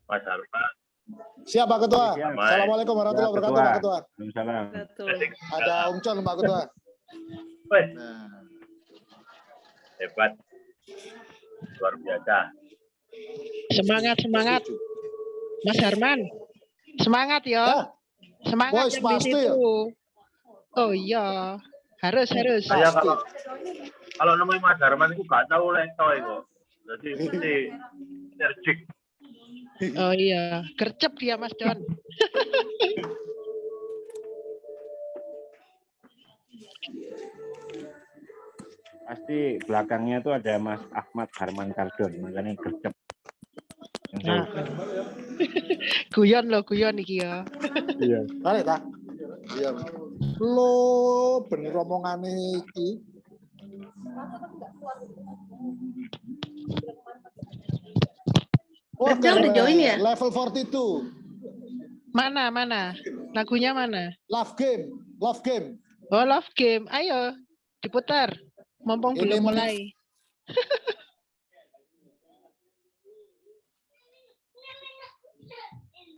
Mas Harman. Siap Pak Ketua. Siap. Assalamualaikum warahmatullahi wabarakatuh Pak Ketua. Waalaikumsalam. Ada Om Con Pak Ketua. Nah. Hebat. Luar biasa. Semangat, semangat. Mas Harman. Semangat ya. Semangat Boys, yang di situ. Oh iya. Harus. Saya kalau nemuin Mas Harman itu gak tahu leto itu. Jadi mesti energik. Oh iya, gercep dia Mas Don. Pasti belakangnya tuh ada Mas Ahmad Harman Kardon, makanya gercep. Nah. Guyon iki ya. Iya. Balik ta? Iya. Lo bener omongane iki. Oh, udah join ya? Level 42. Mana? Lagunya mana? Love Game. Oh, Love Game. Ayo, diputar. Mumpung belum mulai.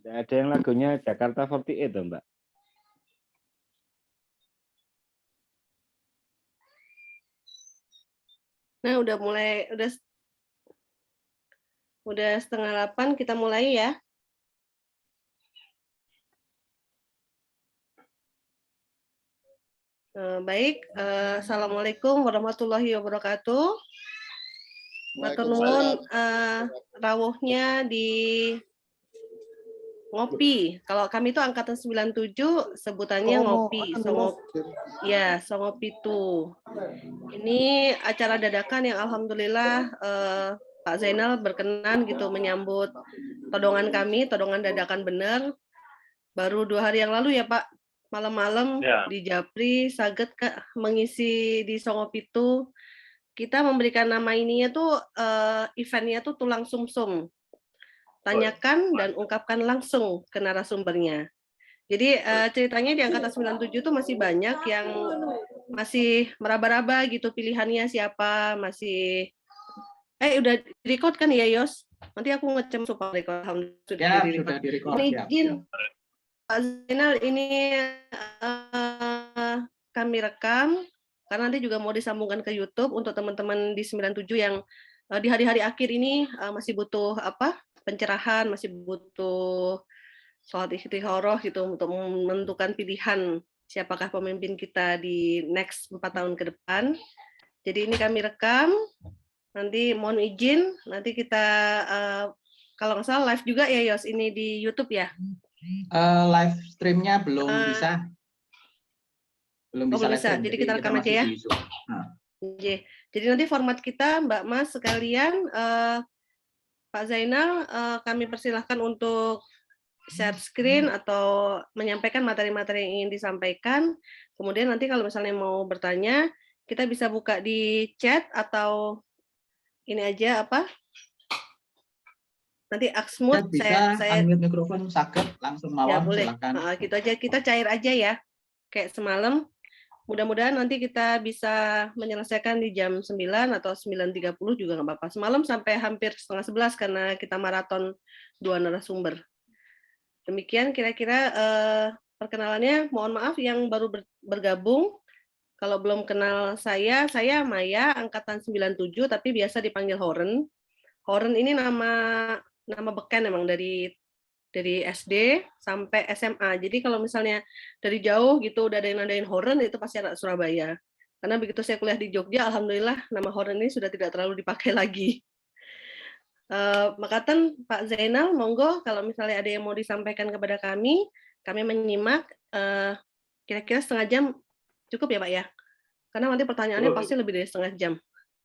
Ada yang lagunya Jakarta 48 tuh, Mbak. Nah, udah 7:30 kita mulai ya. Baik, Assalamualaikum warahmatullahi wabarakatuh. Matur nuwun rawuhnya di ngopi. Kalau kami itu angkatan 97 sebutannya ngopi. Songopi tuh. Ini acara dadakan yang alhamdulillah Pak Zainal berkenan gitu menyambut todongan kami, todongan dadakan bener. Baru 2 hari yang lalu ya Pak, malam-malam di Japri Saget mengisi di Songopi tuh. Kita memberikan nama ininya tuh eventnya tuh tulang sumsum. Tanyakan dan ungkapkan langsung ke narasumbernya. Jadi ceritanya di angkatan 97 tuh masih banyak yang masih meraba-raba gitu pilihannya siapa, masih udah record kan ya Yos? Nanti aku ngecem supaya record. Sudah di-record. Ini izin Pak Zainal ini kami rekam karena nanti juga mau disambungkan ke YouTube untuk teman-teman di 97 yang di hari-hari akhir ini masih butuh pencerahan, masih butuh sholat istikharah gitu untuk menentukan pilihan siapakah pemimpin kita di next 4 tahun ke depan. Jadi ini kami rekam, nanti mohon izin, nanti kita kalau nggak salah live juga ya Yos, ini di YouTube ya? Live streamnya belum bisa. Belum bisa. Jadi kita rekam aja ya? Jadi nanti format kita Mbak Mas sekalian, Pak Zainal, kami persilahkan untuk share screen atau menyampaikan materi-materi yang ingin disampaikan. Kemudian nanti kalau misalnya mau bertanya, kita bisa buka di chat atau ini aja nanti Aksmut saya unmute mikrofon sakit langsung mawar ya, boleh. Silakan. Gitu aja, kita cair aja ya. Kayak semalam. Mudah-mudahan nanti kita bisa menyelesaikan di jam 9 atau 9.30 juga nggak apa-apa. Semalam sampai hampir 10:30 karena kita maraton 2 narasumber. Demikian kira-kira perkenalannya. Mohon maaf yang baru bergabung. Kalau belum kenal saya Maya, angkatan 97, tapi biasa dipanggil Horen. Horen ini nama beken emang dari SD sampai SMA. Jadi kalau misalnya dari jauh gitu udah ada yang nandain Horen, itu pasti anak Surabaya. Karena begitu saya kuliah di Jogja, alhamdulillah nama Horen ini sudah tidak terlalu dipakai lagi. Makatan Pak Zainal, monggo kalau misalnya ada yang mau disampaikan kepada kami menyimak. Kira-kira setengah jam cukup ya Pak ya? Karena nanti pertanyaannya pasti lebih dari setengah jam.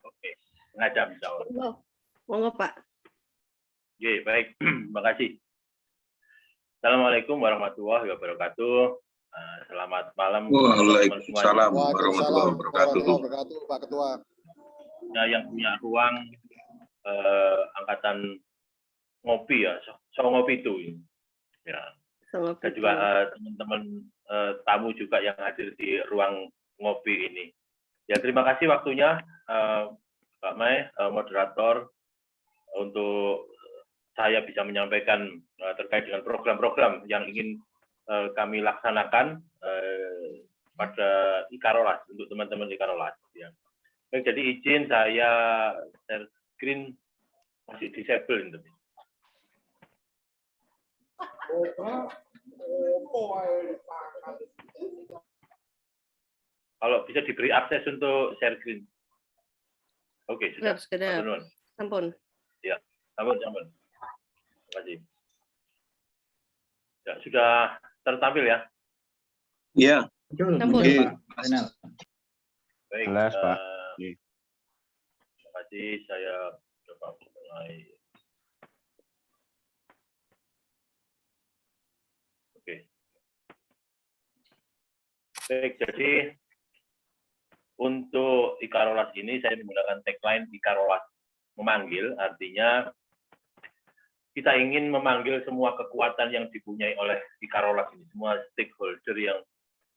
Oke, setengah jam. Insya Allah. Monggo Pak. Oke, baik. Terima kasih. Assalamualaikum warahmatullahi wabarakatuh. Selamat malam. Waalaikumsalam warahmatullahi wabarakatuh. Pak Ketua. Nah, yang punya ruang angkatan ngopi ya, ngopi itu. Ya. Dan juga teman-teman tamu juga yang hadir di ruang ngopi ini. Ya, terima kasih waktunya Pak Mai, moderator untuk saya bisa menyampaikan terkait dengan program-program yang ingin kami laksanakan pada Ikarolas, untuk teman-teman Ikarolas. Ya. Baik, jadi izin saya share screen masih disable ini. Kalau bisa diberi akses untuk share screen. Oke, sudah. Sampun. Ya, sampun. Terima kasih. Ya, sudah tertampil ya? Iya. Sampun, Pak Zainal. Baik. Jelas, Pak. Terima kasih. Saya coba mulai. Oke. Baik, jadi untuk Ikarolas ini saya menggunakan tagline Ikarolas memanggil, artinya kita ingin memanggil semua kekuatan yang dipunyai oleh Ikarolas ini, semua stakeholder yang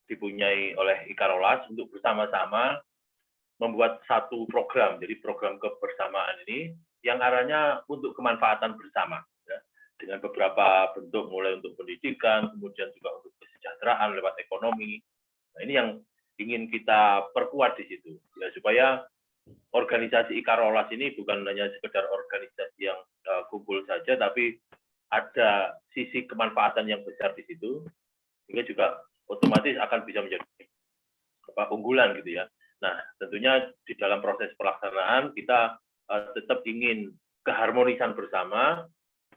dipunyai oleh Ikarolas untuk bersama-sama membuat satu program. Jadi program kebersamaan ini yang arahnya untuk kemanfaatan bersama, ya, dengan beberapa bentuk, mulai untuk pendidikan, kemudian juga untuk kesejahteraan lewat ekonomi. Nah, ini yang ingin kita perkuat di situ, ya, supaya organisasi Ikarolas ini bukan hanya sekedar organisasi yang kumpul saja, tapi ada sisi kemanfaatan yang besar di situ, sehingga juga otomatis akan bisa menjadi unggulan gitu ya. Nah, tentunya di dalam proses pelaksanaan kita tetap ingin keharmonisan bersama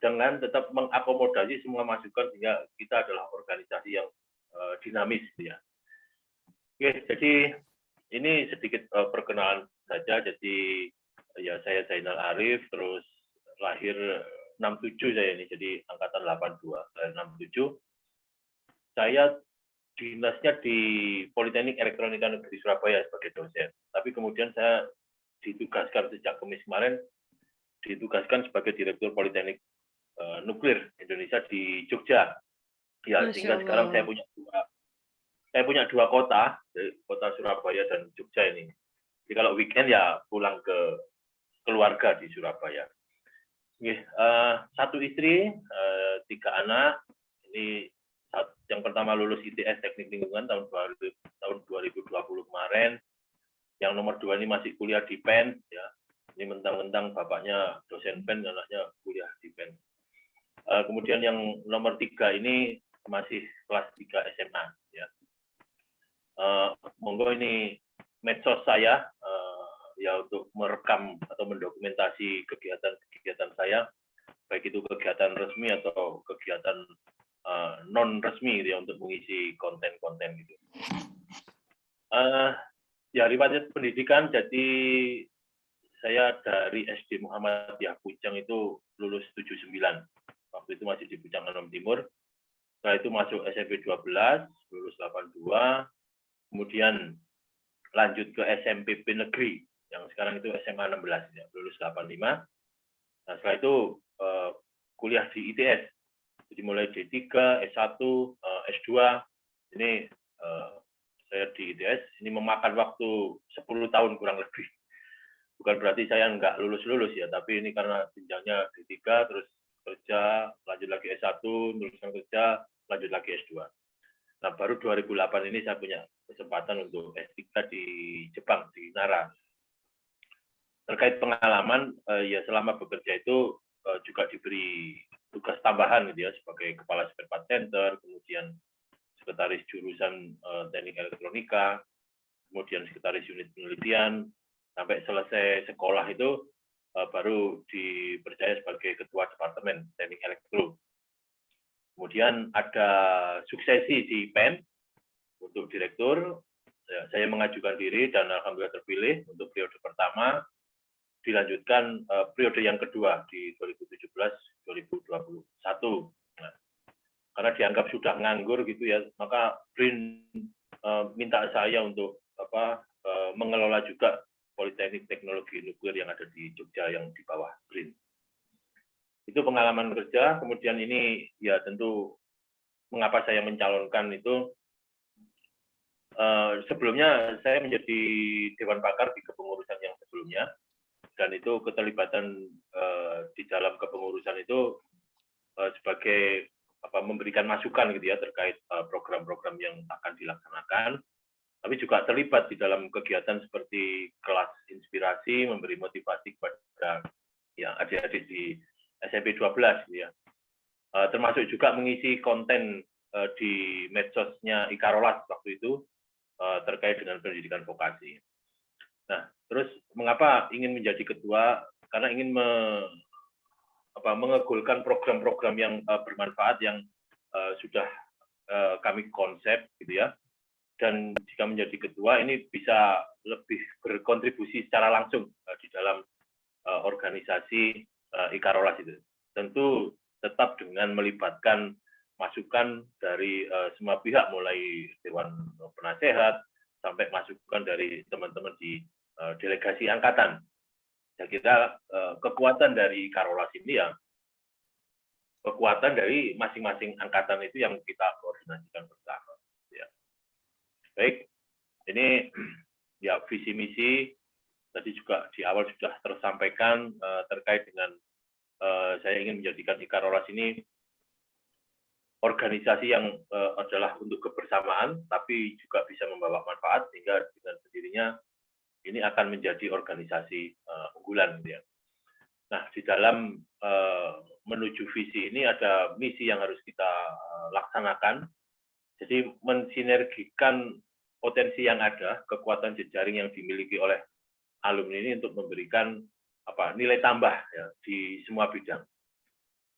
dengan tetap mengakomodasi semua masukan, sehingga kita adalah organisasi yang dinamis gitu ya. Oke, jadi ini sedikit perkenalan saja. Jadi ya, saya Zainal Arif, terus lahir 67 saya ini, jadi angkatan 82, lahir 67. Saya dinasnya di Politeknik Elektronika Negeri Surabaya sebagai dosen. Tapi kemudian saya ditugaskan sejak Kamis kemarin, ditugaskan sebagai Direktur Politeknik Nuklir Indonesia di Jogja. Ya, sehingga sekarang saya punya dua kota, kota Surabaya dan Jogja ini. Jadi kalau weekend ya pulang ke keluarga di Surabaya. Satu istri, 3 anak. Ini yang pertama lulus ITS Teknik Lingkungan tahun 2020 kemarin. Yang nomor 2 ini masih kuliah di PEN. Ya. Ini mentang-mentang bapaknya dosen PEN, anaknya kuliah di PEN. Kemudian yang nomor 3 ini masih kelas 3 SMA. Ya. Monggo ini medsos saya ya, untuk merekam atau mendokumentasi kegiatan saya, baik itu kegiatan resmi atau kegiatan non resmi gitu ya, untuk mengisi konten-konten gitu. Ya, riwayat pendidikan, jadi saya dari SD Muhammadiyah Pucang itu lulus 79. Waktu itu masih di Pucang Anom Timur. Setelah itu masuk SMP 12, lulus 82. Kemudian lanjut ke SMPP Negeri, yang sekarang itu SMA 16, ya, lulus 85. Nah, setelah itu kuliah di ITS. Jadi mulai D3, S1, S2. Ini saya di ITS, ini memakan waktu 10 tahun kurang lebih. Bukan berarti saya nggak lulus-lulus ya, tapi ini karena jenjangnya D3, terus kerja, lanjut lagi S1, lulusan kerja, lanjut lagi S2. Nah, baru 2008 ini saya punya kesempatan untuk S3 di Jepang, di Nara. Terkait pengalaman, ya selama bekerja itu juga diberi tugas tambahan gitu ya, sebagai Kepala Spare Part Center, kemudian Sekretaris Jurusan Teknik Elektronika, kemudian Sekretaris Unit Penelitian, sampai selesai sekolah itu baru dipercaya sebagai Ketua Departemen Teknik Elektro. Kemudian ada suksesi di PEN untuk direktur. Ya, saya mengajukan diri dan alhamdulillah terpilih untuk periode pertama. Dilanjutkan periode yang kedua di 2017-2021. Nah, karena dianggap sudah nganggur gitu ya, maka BRIN minta saya untuk mengelola juga Politeknik Teknologi Nuklir yang ada di Jogja yang di bawah BRIN. Itu pengalaman kerja. Kemudian ini ya tentu mengapa saya mencalonkan itu, sebelumnya saya menjadi Dewan Pakar di kepengurusan yang sebelumnya, dan itu keterlibatan di dalam kepengurusan itu sebagai memberikan masukan gitu ya terkait program-program yang akan dilaksanakan, tapi juga terlibat di dalam kegiatan seperti kelas inspirasi, memberi motivasi kepada yang adik-adik di SMP 12 gitu ya. Termasuk juga mengisi konten di medsosnya Ikarolas waktu itu terkait dengan pendidikan vokasi. Nah, terus mengapa ingin menjadi ketua? Karena ingin mengegulkan program-program yang bermanfaat yang sudah kami konsep gitu ya. Dan jika menjadi ketua ini bisa lebih berkontribusi secara langsung di dalam organisasi Ikarolas itu. Tentu tetap dengan melibatkan masukan dari semua pihak, mulai Dewan Penasehat sampai masukan dari teman-teman di delegasi angkatan. Saya kira kekuatan dari Ikarolas ini ya kekuatan dari masing-masing angkatan itu yang kita koordinasikan bersama. Ya. Baik, ini ya visi misi tadi juga di awal sudah tersampaikan terkait dengan saya ingin menjadikan Ikarolas ini organisasi yang adalah untuk kebersamaan, tapi juga bisa membawa manfaat sehingga dengan sendirinya ini akan menjadi organisasi unggulan. Ya. Nah, di dalam menuju visi ini ada misi yang harus kita laksanakan. Jadi mensinergikan potensi yang ada, kekuatan jejaring yang dimiliki oleh alumni ini untuk memberikan nilai tambah ya, di semua bidang.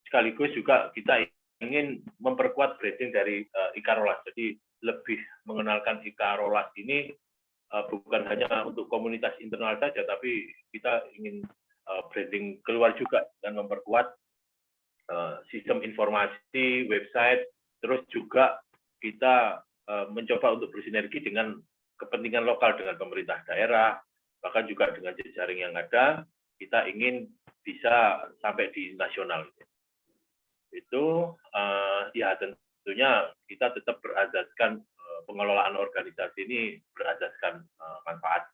Sekaligus juga kita ingin memperkuat branding dari Ikarolas. Jadi lebih mengenalkan Ikarolas ini bukan hanya untuk komunitas internal saja, tapi kita ingin branding keluar juga dan memperkuat sistem informasi, website, terus juga kita mencoba untuk bersinergi dengan kepentingan lokal, dengan pemerintah daerah, bahkan juga dengan jejaring yang ada, kita ingin bisa sampai di nasional. Itu ya tentunya kita tetap berasaskan pengelolaan organisasi ini berasaskan manfaat.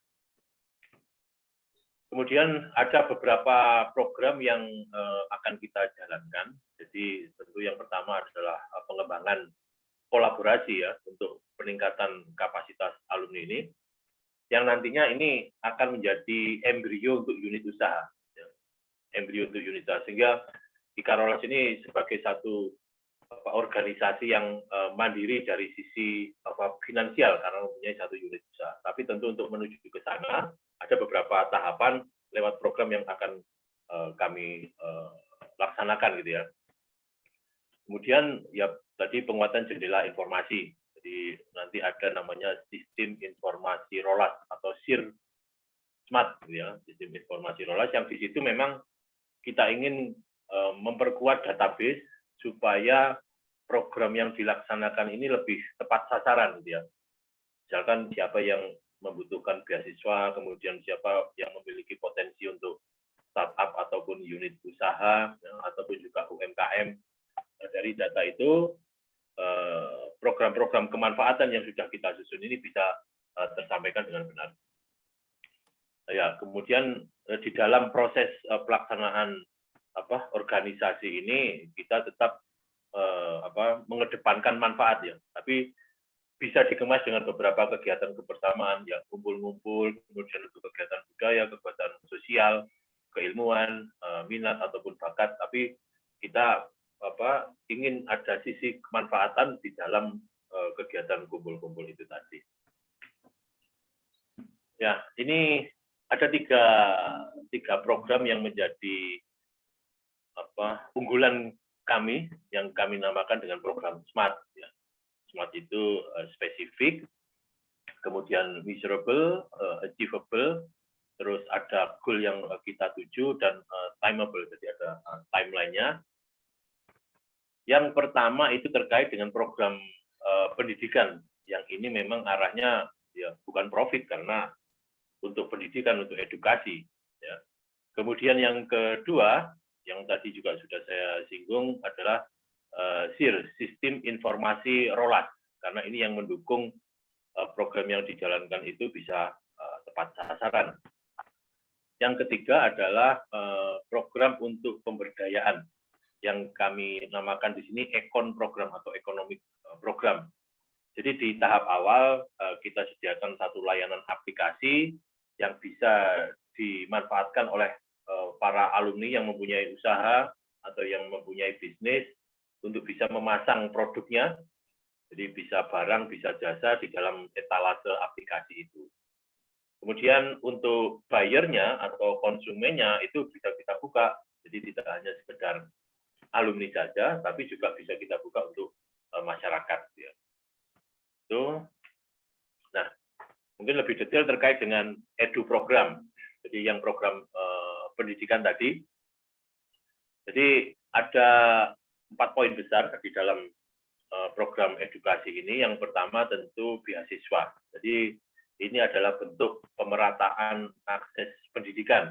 Kemudian ada beberapa program yang akan kita jalankan. Jadi tentu yang pertama adalah pengembangan kolaborasi ya untuk peningkatan kapasitas alumni ini, yang nantinya ini akan menjadi embrio untuk unit usaha, ya. Embrio untuk unit usaha, sehingga Ikarolas ini sebagai satu organisasi yang mandiri dari sisi finansial karena mempunyai satu unit usaha. Tapi tentu untuk menuju ke sana ada beberapa tahapan lewat program yang akan kami laksanakan gitu ya. Kemudian ya tadi penguatan jendela informasi. Jadi nanti ada namanya sistem informasi Rolas atau SIR Smart gitu ya, sistem informasi Rolas yang di situ memang kita ingin memperkuat database supaya program yang dilaksanakan ini lebih tepat sasaran gitu ya. Misalkan siapa yang membutuhkan beasiswa, kemudian siapa yang memiliki potensi untuk startup ataupun unit usaha, ya, ataupun juga UMKM. Dari data itu, program-program kemanfaatan yang sudah kita susun ini bisa tersampaikan dengan benar. Ya, kemudian di dalam proses pelaksanaan organisasi ini kita tetap mengedepankan manfaat ya, tapi bisa dikemas dengan beberapa kegiatan kebersamaan ya, kumpul-kumpul, kemudian untuk kegiatan budaya, kegiatan sosial, keilmuan, minat ataupun bakat, tapi kita ingin ada sisi kemanfaatan di dalam kegiatan kumpul-kumpul itu tadi. Ya, ini ada tiga program yang menjadi unggulan kami yang kami namakan dengan program SMART. Ya. SMART itu spesifik, kemudian measurable, achievable, terus ada goal yang kita tuju dan timeable, jadi ada timeline-nya. Yang pertama itu terkait dengan program pendidikan, yang ini memang arahnya ya bukan profit karena untuk pendidikan, untuk edukasi. Ya. Kemudian yang kedua, yang tadi juga sudah saya singgung adalah SIR, Sistem Informasi Rolas, karena ini yang mendukung program yang dijalankan itu bisa tepat sasaran. Yang ketiga adalah program untuk pemberdayaan yang kami namakan di sini Ekon Program atau Economic Program. Jadi di tahap awal kita sediakan satu layanan aplikasi yang bisa dimanfaatkan oleh para alumni yang mempunyai usaha atau yang mempunyai bisnis untuk bisa memasang produknya. Jadi bisa barang, bisa jasa di dalam etalase aplikasi itu. Kemudian untuk buyernya atau konsumennya itu bisa kita buka. Jadi tidak hanya sekedar alumni saja, tapi juga bisa kita buka untuk masyarakat. Ya. Itu. Nah, mungkin lebih detail terkait dengan edu program. Jadi yang program pendidikan tadi. Jadi ada 4 poin besar di dalam program edukasi ini. Yang pertama tentu beasiswa. Jadi ini adalah bentuk pemerataan akses pendidikan.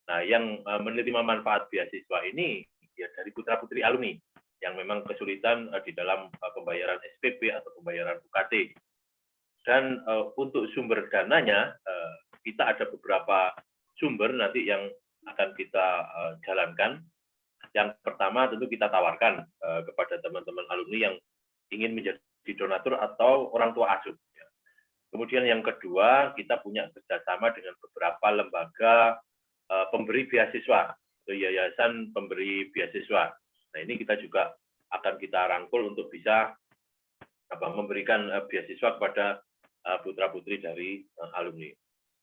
Nah, yang menerima manfaat beasiswa ini ya dari putra-putri alumni yang memang kesulitan di dalam pembayaran SPP atau pembayaran UKT. Dan untuk sumber dananya, kita ada beberapa sumber nanti yang akan kita jalankan. Yang pertama tentu kita tawarkan kepada teman-teman alumni yang ingin menjadi donatur atau orang tua asuh. Kemudian yang kedua, kita punya kerjasama dengan beberapa lembaga pemberi beasiswa, atau yayasan pemberi beasiswa. Nah, ini kita juga akan kita rangkul untuk bisa memberikan beasiswa kepada putra-putri dari alumni.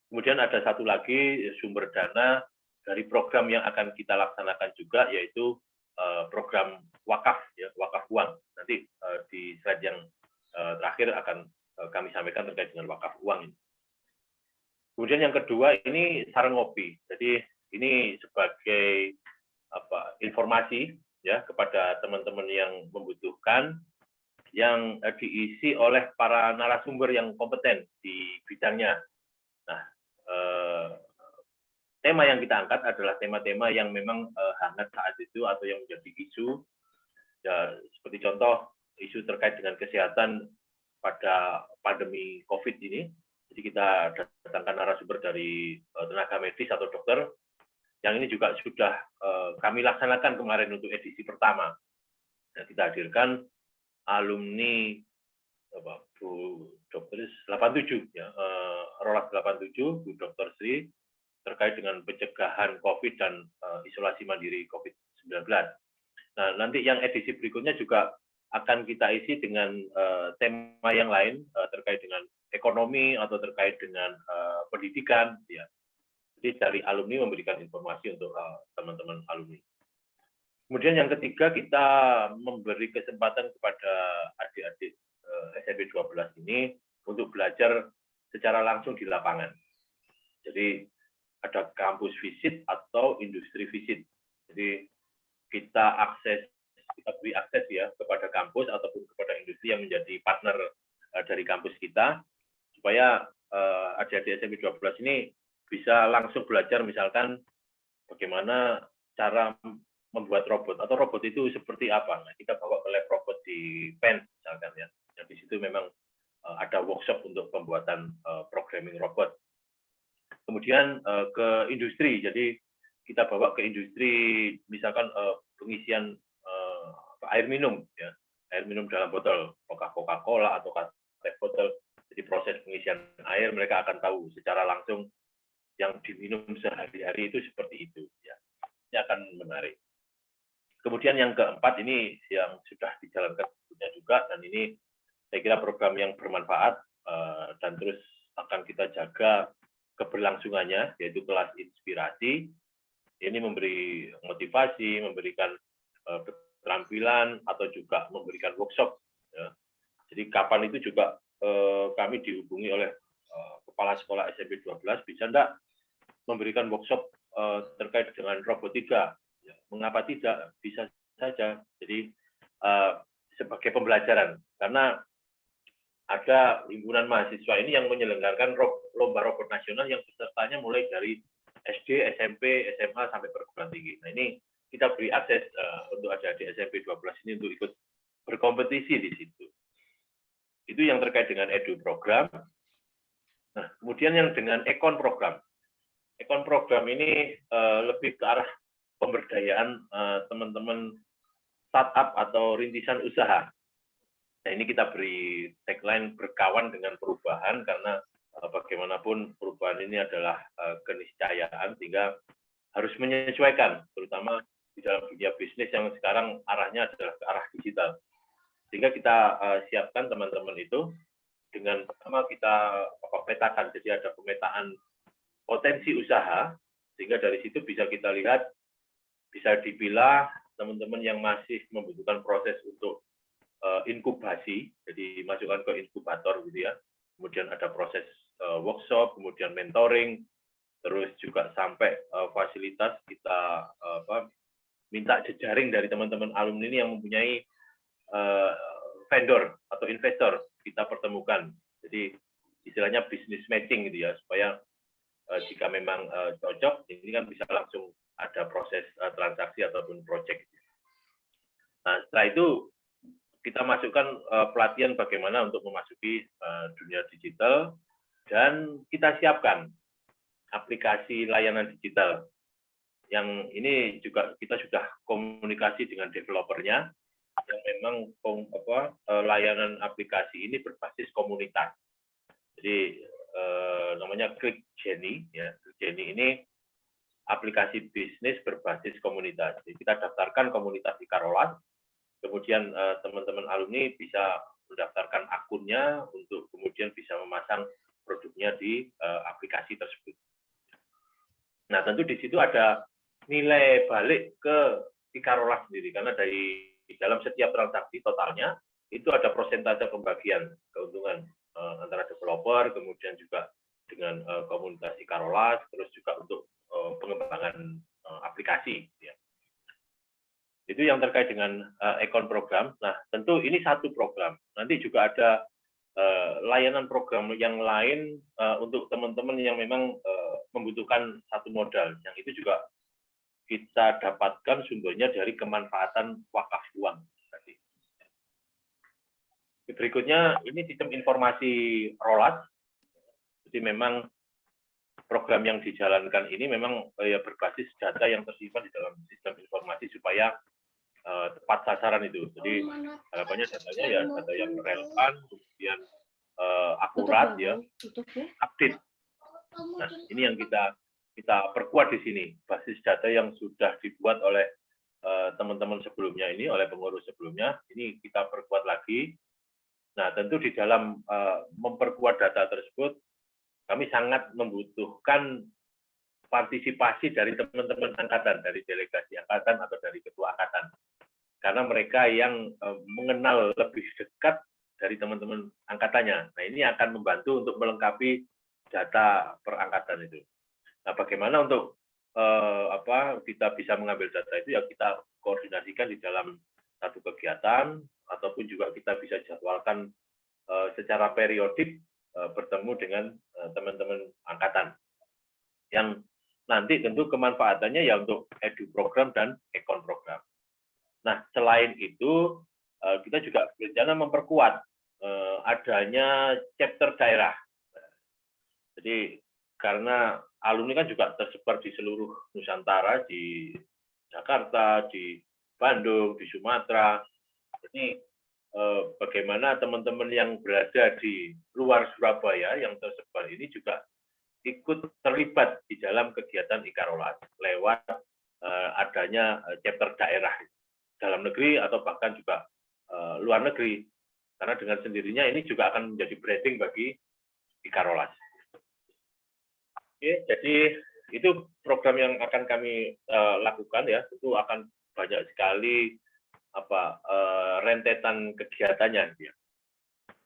Kemudian ada satu lagi sumber dana dari program yang akan kita laksanakan juga, yaitu program wakaf, ya, wakaf uang. Nanti di slide yang terakhir akan kami sampaikan terkait dengan wakaf uang ini. Kemudian yang kedua ini sarang ngopi. Jadi ini sebagai informasi ya kepada teman-teman yang membutuhkan, yang diisi oleh para narasumber yang kompeten di bidangnya. Nah, tema yang kita angkat adalah tema-tema yang memang hangat saat itu atau yang menjadi isu. Ya, seperti contoh isu terkait dengan kesehatan pada pandemi COVID ini. Jadi kita datangkan narasumber dari tenaga medis atau dokter. Yang ini juga sudah kami laksanakan kemarin untuk edisi pertama. Dan kita hadirkan alumni Bu Dr. 87, ya, Rolas 87, Bu Dr. Sri, terkait dengan pencegahan COVID dan isolasi mandiri COVID-19. Nah, nanti yang edisi berikutnya juga akan kita isi dengan tema yang lain terkait dengan ekonomi atau terkait dengan pendidikan. Ya. Jadi dari alumni memberikan informasi untuk teman-teman alumni. Kemudian yang ketiga, kita memberi kesempatan kepada adik-adik SMP 12 ini untuk belajar secara langsung di lapangan. Jadi ada kampus visit atau industri visit. Jadi kita beri akses ya kepada kampus ataupun kepada industri yang menjadi partner dari kampus kita, supaya adik-adik SMP 12 ini bisa langsung belajar misalkan bagaimana cara membuat robot, atau robot itu seperti apa. Nah, kita bawa ke lab robot di PEN misalkan ya. Yang di situ memang ada workshop untuk pembuatan programming robot. Kemudian ke industri, jadi kita bawa ke industri misalkan pengisian air minum, ya, air minum dalam botol, Coca-Cola atau teh botol. Jadi proses pengisian air mereka akan tahu secara langsung yang diminum sehari-hari itu seperti itu. Ya, ini akan menarik. Kemudian yang keempat ini yang sudah dijalankan juga, dan ini saya kira program yang bermanfaat dan terus akan kita jaga keberlangsungannya, yaitu kelas inspirasi. Ini memberi motivasi, memberikan keterampilan atau juga memberikan workshop. Ya. Jadi kapan itu juga kami dihubungi oleh kepala sekolah SMP 12, bisa enggak memberikan workshop terkait dengan robotika. Ya, mengapa tidak? Bisa saja. Jadi sebagai pembelajaran, karena ada himpunan mahasiswa ini yang menyelenggarakan lomba robot nasional yang pesertanya mulai dari SD, SMP, SMA sampai perguruan tinggi. Nah, ini kita beri akses untuk adik-adik SMP 12 ini untuk ikut berkompetisi di situ. Itu yang terkait dengan edu program. Nah, kemudian yang dengan ekon program. ekon program ini lebih ke arah pemberdayaan teman-teman startup atau rintisan usaha. Nah, ini kita beri tagline berkawan dengan perubahan karena bagaimanapun perubahan ini adalah keniscayaan, sehingga harus menyesuaikan, terutama di dalam dunia bisnis yang sekarang arahnya adalah ke arah digital. Sehingga kita siapkan teman-teman itu dengan pertama kita petakan, jadi ada pemetaan potensi usaha, sehingga dari situ bisa kita lihat, bisa dipilah teman-teman yang masih membutuhkan proses untuk inkubasi, jadi masukkan ke inkubator gitu ya. Kemudian ada proses workshop, kemudian mentoring, terus juga sampai fasilitas kita minta jejaring dari teman-teman alumni ini yang mempunyai vendor atau investor, kita pertemukan. Jadi istilahnya business matching gitu ya, supaya jika memang cocok, ini kan bisa langsung ada proses transaksi ataupun project. Nah, setelah itu kita masukkan pelatihan bagaimana untuk memasuki dunia digital, dan kita siapkan aplikasi layanan digital. Yang ini juga kita sudah komunikasi dengan developernya, yang memang layanan aplikasi ini berbasis komunitas. Jadi namanya Klik Jenny, ya. Klik Jenny ini aplikasi bisnis berbasis komunitas. Jadi kita daftarkan komunitas Ikarolas, kemudian teman-teman alumni bisa mendaftarkan akunnya untuk kemudian bisa memasang produknya di aplikasi tersebut. Nah, tentu di situ ada nilai balik ke Ikarolas sendiri, karena dari dalam setiap transaksi totalnya itu ada persentase pembagian keuntungan antara developer, kemudian juga dengan komunitas Ikarolas, terus juga untuk pengembangan aplikasi. Ya. Itu yang terkait dengan ekon program. Nah, tentu ini satu program. Nanti juga ada layanan program yang lain untuk teman-teman yang memang membutuhkan satu modal. Yang itu juga kita dapatkan sumbernya dari kemanfaatan wakaf uang. Berikutnya, ini sistem informasi Rolas. Jadi memang program yang dijalankan ini memang berbasis data yang tersimpan di dalam sistem informasi supaya tepat sasaran itu. Jadi harapannya datanya ya data yang relevan, kemudian akurat, ya, update. Nah, ini yang kita perkuat di sini, basis data yang sudah dibuat oleh teman-teman sebelumnya ini, oleh pengurus sebelumnya, ini kita perkuat lagi. Nah, tentu di dalam memperkuat data tersebut, kami sangat membutuhkan partisipasi dari teman-teman angkatan, dari delegasi angkatan atau dari ketua angkatan. Karena mereka yang mengenal lebih dekat dari teman-teman angkatannya. Nah, ini akan membantu untuk melengkapi data perangkatan itu. Nah, bagaimana untuk kita bisa mengambil data itu, ya kita koordinasikan di dalam satu kegiatan, ataupun juga kita bisa jadwalkan secara periodik bertemu dengan teman-teman angkatan. Yang nanti tentu kemanfaatannya ya untuk edu program dan ekon program. Nah, selain itu kita juga berencana memperkuat adanya chapter daerah. Jadi karena alumni kan juga tersebar di seluruh Nusantara, di Jakarta, di Bandung, di Sumatera. Jadi bagaimana teman-teman yang berada di luar Surabaya yang tersebar ini juga ikut terlibat di dalam kegiatan Ikarolas lewat adanya chapter daerah dalam negeri atau bahkan juga luar negeri, karena dengan sendirinya ini juga akan menjadi branding bagi Ikarolas. Oke, jadi itu program yang akan kami lakukan, ya. Tentu akan banyak sekali rentetan kegiatannya. Ya.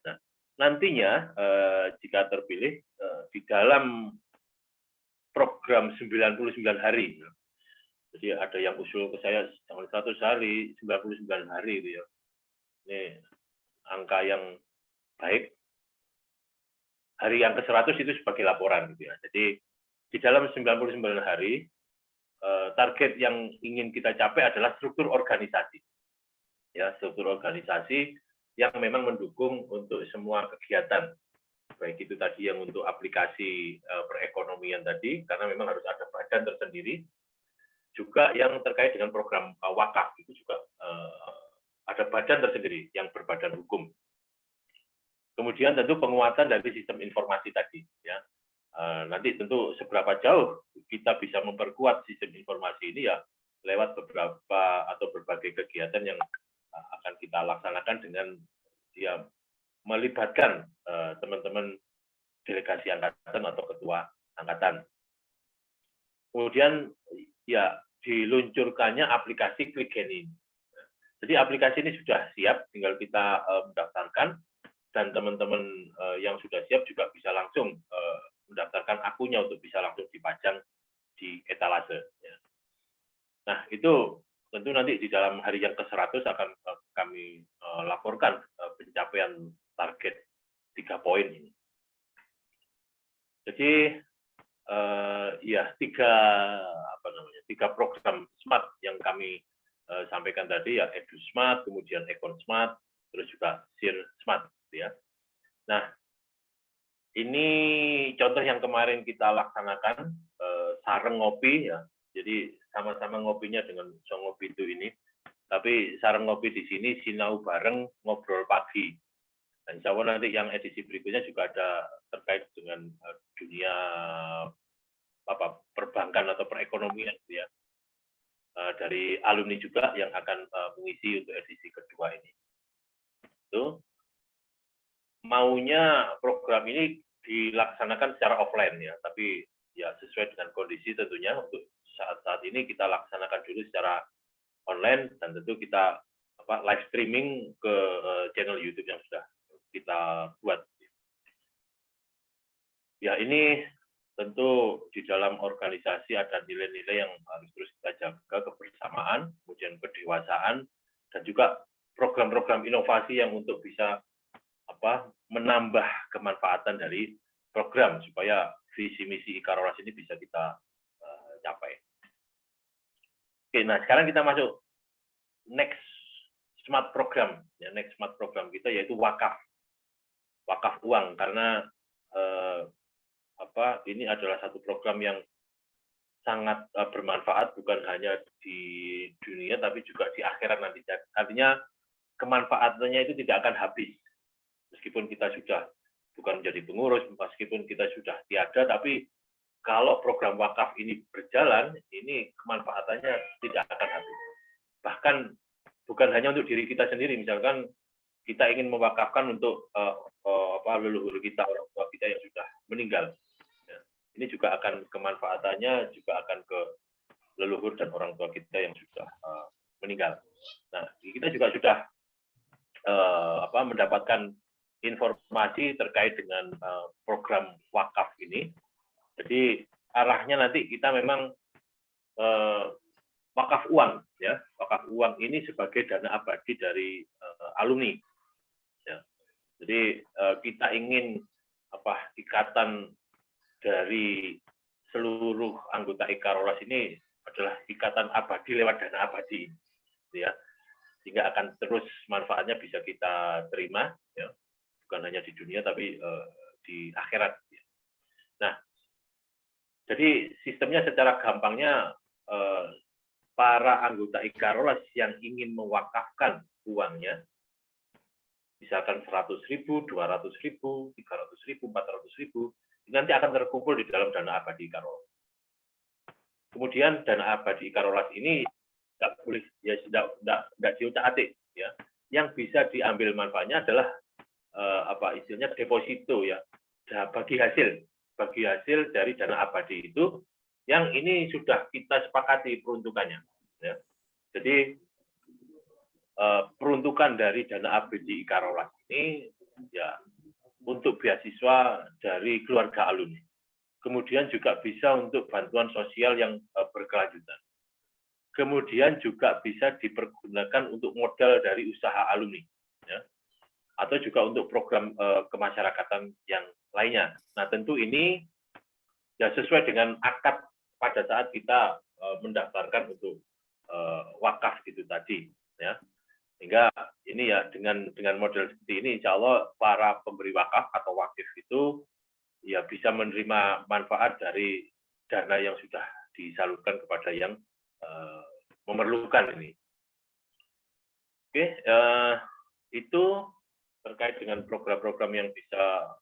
Nah, nantinya jika terpilih di dalam program 99 hari, ya. Jadi ada yang usul ke saya jangan 100 hari, 99 hari itu ya. Ini angka yang baik. Hari yang ke-100 itu sebagai laporan gitu ya. Jadi di dalam 99 hari target yang ingin kita capai adalah struktur organisasi. Ya, struktur organisasi yang memang mendukung untuk semua kegiatan, baik itu tadi yang untuk aplikasi perekonomian tadi, karena memang harus ada badan tersendiri, juga yang terkait dengan program wakaf itu juga ada badan tersendiri yang berbadan hukum. Kemudian tentu penguatan dari sistem informasi tadi, ya. Nanti tentu seberapa jauh kita bisa memperkuat sistem informasi ini ya lewat beberapa atau berbagai kegiatan yang akan kita laksanakan dengan ya melibatkan teman-teman delegasi angkatan atau ketua angkatan. Kemudian ya diluncurkannya aplikasi Klikgeni. Jadi aplikasi ini sudah siap, tinggal kita mendaftarkan, dan teman-teman yang sudah siap juga bisa langsung mendaftarkan akunnya untuk bisa langsung dipajang di etalase. Ya. Nah itu tentu nanti di dalam hari yang ke-100 akan kami laporkan pencapaian target 3 poin ini. Jadi ya tiga program smart yang kami sampaikan tadi ya, Edu Smart, kemudian Econ Smart, terus juga Sir Smart, ya. Nah, ini contoh yang kemarin kita laksanakan sareng ngopi ya. Jadi sama-sama ngopinya dengan Songopi itu ini. Tapi sareng ngopi di sini sinau bareng ngobrol pagi. Dan insya Allah nanti yang edisi berikutnya juga ada terkait dengan dunia perbankan atau perekonomian ya. Dari alumni juga yang akan mengisi untuk edisi kedua ini. Itu maunya program ini dilaksanakan secara offline ya, tapi ya sesuai dengan kondisi tentunya untuk saat ini kita laksanakan dulu secara online dan tentu kita live streaming ke channel YouTube yang sudah kita buat. Ya ini tentu di dalam organisasi ada nilai-nilai yang harus terus kita jaga, kebersamaan, kemudian kedewasaan, dan juga program-program inovasi yang untuk bisa menambah kemanfaatan dari program supaya visi misi Ikarolas ini bisa kita capai. Oke, nah sekarang kita masuk next smart program, ya next smart program kita yaitu wakaf uang, karena ini adalah satu program yang sangat bermanfaat bukan hanya di dunia tapi juga di akhirat nanti. Artinya kemanfaatannya itu tidak akan habis. Meskipun kita sudah bukan menjadi pengurus, meskipun kita sudah tiada, tapi kalau program wakaf ini berjalan, ini kemanfaatannya tidak akan habis. Bahkan bukan hanya untuk diri kita sendiri, misalkan kita ingin mewakafkan untuk leluhur kita, orang tua kita yang sudah meninggal. Ya. Ini juga akan kemanfaatannya juga akan ke leluhur dan orang tua kita yang sudah meninggal. Nah, kita juga sudah mendapatkan informasi terkait dengan program wakaf ini. Jadi arahnya nanti kita memang wakaf uang, ya, wakaf uang ini sebagai dana abadi dari alumni. Ya. Jadi kita ingin ikatan dari seluruh anggota Ikarolas ini adalah ikatan abadi lewat dana abadi, ya, sehingga akan terus manfaatnya bisa kita terima, ya. Bukan hanya di dunia tapi di akhirat. Nah, jadi sistemnya secara gampangnya para anggota Ikarolas yang ingin mewakafkan uangnya, misalkan 100.000, 200.000, 300.000, 400.000, nanti akan terkumpul di dalam dana abadi Ikarolas. Kemudian dana abadi Ikarolas ini tidak boleh ya tidak diutak-atik, ya. Yang bisa diambil manfaatnya adalah istilahnya deposito, ya, bagi hasil dari dana abadi itu yang ini sudah kita sepakati peruntukannya, ya. Jadi peruntukan dari dana abadi Ikarolas ini ya untuk beasiswa dari keluarga alumni, kemudian juga bisa untuk bantuan sosial yang berkelanjutan, kemudian juga bisa dipergunakan untuk modal dari usaha alumni, ya, atau juga untuk program kemasyarakatan yang lainnya. Nah, tentu ini ya sesuai dengan akad pada saat kita mendaftarkan untuk wakaf itu tadi, ya. Sehingga ini ya dengan model seperti ini, insya Allah para pemberi wakaf atau wakif itu itu ya bisa menerima manfaat dari dana yang sudah disalurkan kepada yang memerlukan ini. Oke, itu terkait dengan program-program yang bisa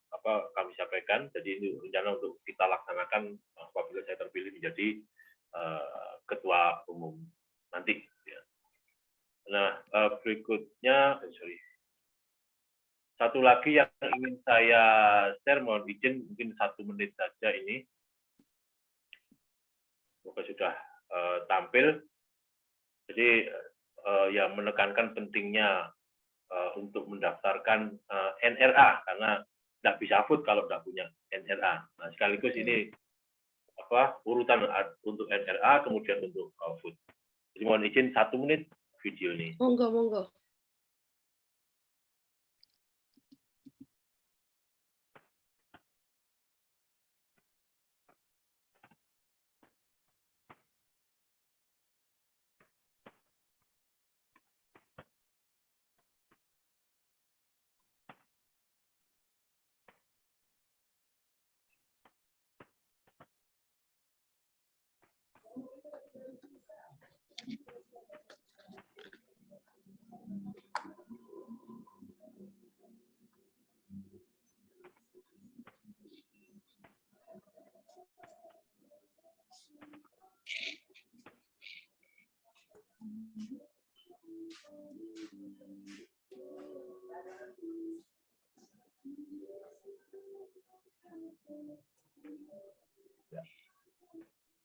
kami sampaikan. Jadi ini rencana untuk kita laksanakan apabila saya terpilih menjadi ketua umum nanti. Ya. Nah, berikutnya, satu lagi yang ingin saya share, mohon izin mungkin 1 menit saja ini. Semoga sudah tampil. Jadi ya menekankan pentingnya untuk mendaftarkan NRA karena tidak bisa vote kalau tidak punya NRA. Nah, sekaligus ini urutan untuk NRA kemudian untuk vote. Jadi mohon izin 1 menit video ini. Monggo.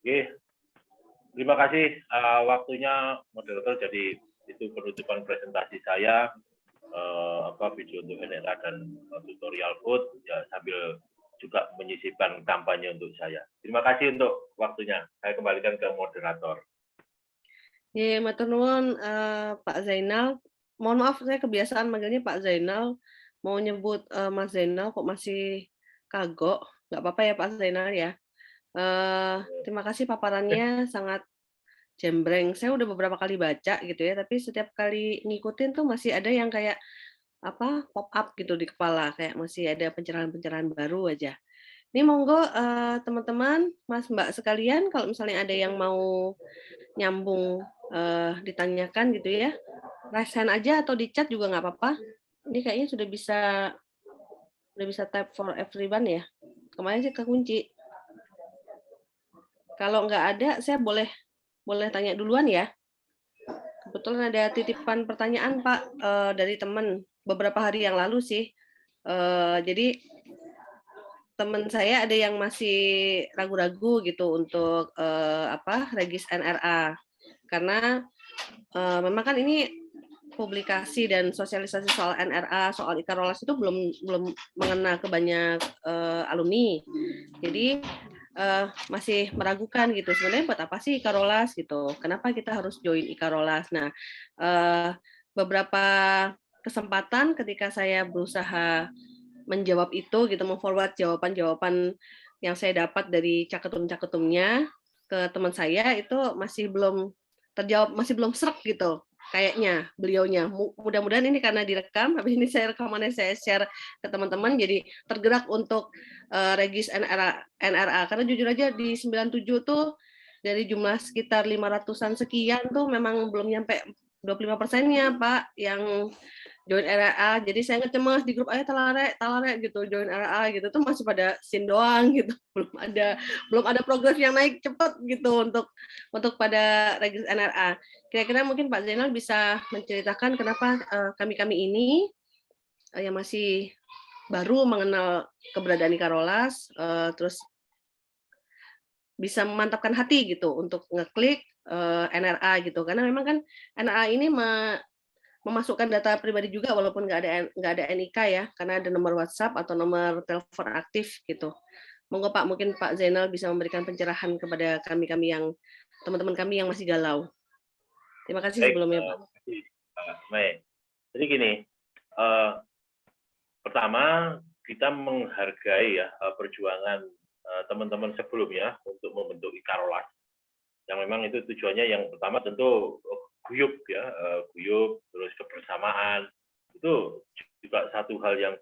Oke, terima kasih waktunya moderator. Jadi itu penutupan presentasi saya video untuk NRA dan tutorial vote ya, sambil juga menyisipkan kampanye untuk saya. Terima kasih untuk waktunya. Saya kembalikan ke moderator. Ya, matur nuwun Pak Zainal. Mohon maaf saya kebiasaan manggilnya Pak Zainal. Mau nyebut Mas Zainal kok masih kagok. Nggak apa-apa ya Pak Zainal ya. Terima kasih paparannya sangat jembreng. Saya udah beberapa kali baca gitu ya, tapi setiap kali ngikutin tuh masih ada yang kayak pop up gitu di kepala, kayak masih ada pencerahan-pencerahan baru aja. Ini monggo teman-teman, Mas Mbak sekalian, kalau misalnya ada yang mau nyambung ditanyakan gitu ya, raise hand aja atau di chat juga nggak apa-apa. Ini kayaknya sudah bisa type for everyone ya. Kemarin sih kekunci. Kalau nggak ada, saya boleh tanya duluan ya. Kebetulan ada titipan pertanyaan Pak dari teman beberapa hari yang lalu sih. Jadi teman saya ada yang masih ragu-ragu gitu untuk regis NRA karena memang kan ini publikasi dan sosialisasi soal NRA, soal Ikarolas itu belum mengena ke banyak alumni. Jadi masih meragukan gitu sebenarnya buat apa sih Ikarolas gitu, kenapa kita harus join Ikarolas. Nah beberapa kesempatan ketika saya berusaha menjawab itu gitu, memforward jawaban yang saya dapat dari caketum-caketumnya ke teman saya itu masih belum terjawab, masih belum srek gitu kayaknya beliaunya. Mudah-mudahan ini karena direkam, habis ini saya rekamannya saya share ke teman-teman jadi tergerak untuk regis NRA karena jujur aja di 97 tuh dari jumlah sekitar 500-an sekian tuh memang belum nyampe 25%-nya Pak yang join NRA. Jadi saya ngecemas di grup ayo talare gitu join NRA gitu tuh masih pada sin doang gitu. Belum ada progres yang naik cepat gitu untuk pada regis NRA. Kira-kira mungkin Pak Zainal bisa menceritakan kenapa kami ini yang masih baru mengenal keberadaan Ikarolas terus bisa memantapkan hati gitu untuk ngeklik NRA gitu. Karena memang kan NRA ini memasukkan data pribadi juga walaupun nggak ada NIK ya, karena ada nomor WhatsApp atau nomor telepon aktif gitu. Monggo Pak, mungkin Pak Zainal bisa memberikan pencerahan kepada teman-teman kami yang masih galau. Terima kasih sebelumnya Pak. Baik. Jadi gini, pertama kita menghargai ya perjuangan teman-teman sebelumnya untuk membentuk Ikarolas. Yang memang itu tujuannya yang pertama tentu guyup ya, guyup terus kebersamaan itu juga satu hal yang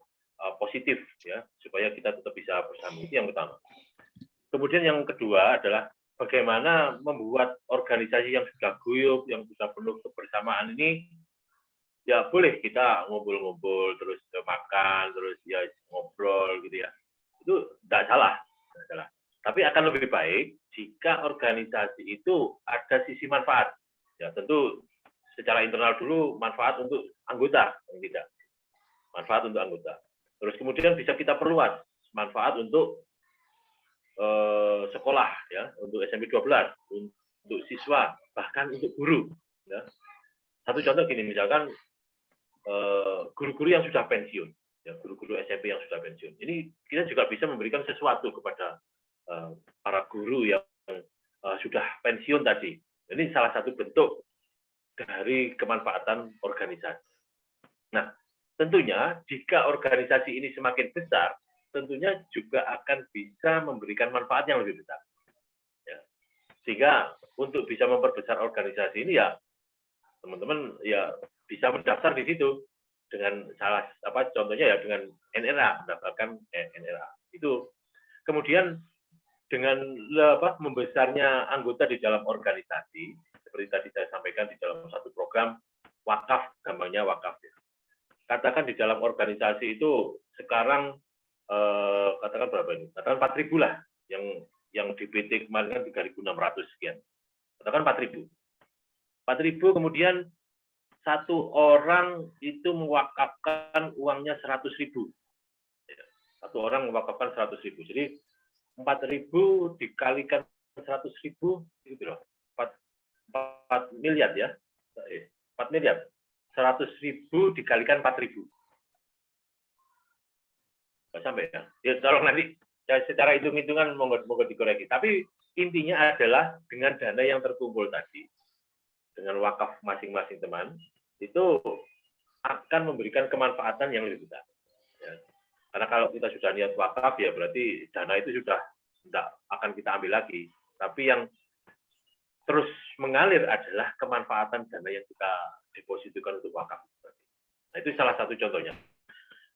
positif ya, supaya kita tetap bisa bersama. Itu yang pertama. Kemudian yang kedua adalah bagaimana membuat organisasi yang sudah guyup, yang sudah penuh kebersamaan ini, ya boleh kita ngumpul-ngumpul, terus makan, terus ya ngobrol gitu ya. Itu tidak salah. Tapi akan lebih baik jika organisasi itu ada sisi manfaat. Ya tentu secara internal dulu manfaat untuk anggota, yang tidak. Manfaat untuk anggota. Terus kemudian bisa kita perluas manfaat untuk sekolah ya, untuk SMP 12, untuk siswa, bahkan untuk guru ya. Satu contoh gini, misalkan guru-guru yang sudah pensiun ya, guru-guru SMP yang sudah pensiun, ini kita juga bisa memberikan sesuatu kepada para guru yang sudah pensiun tadi. Ini salah satu bentuk dari kemanfaatan organisasi. Nah, tentunya jika organisasi ini semakin besar, tentunya juga akan bisa memberikan manfaat yang lebih besar. Ya. Sehingga untuk bisa memperbesar organisasi ini ya teman-teman ya bisa mendaftar di situ dengan contohnya ya dengan NRA, mendaftarkan NRA. Itu kemudian dengan membesarnya anggota di dalam organisasi, seperti tadi saya sampaikan di dalam satu program wakaf, gambarnya wakaf. Ya. Katakan di dalam organisasi itu sekarang katakan berapa ini? Katakan 4.000 lah, yang di PT kemarin kan 3.600 sekian. Katakan 4.000. 4.000 kemudian satu orang itu mewakafkan uangnya 100.000. Satu orang mewakafkan 100.000. Jadi 4.000 dikalikan 100.000 itu loh. 4 miliar ya. 4 miliar. 100.000 dikalikan 4.000. Sampai ya. Ya tolong nanti ya, secara hitung-hitungan moga dikoreksi. Tapi intinya adalah dengan dana yang terkumpul tadi, dengan wakaf masing-masing teman, itu akan memberikan kemanfaatan yang lebih besar. Ya. Karena kalau kita sudah niat wakaf ya berarti dana itu sudah tidak akan kita ambil lagi. Tapi yang terus mengalir adalah kemanfaatan dana yang kita depositkan untuk wakaf. Nah, itu salah satu contohnya.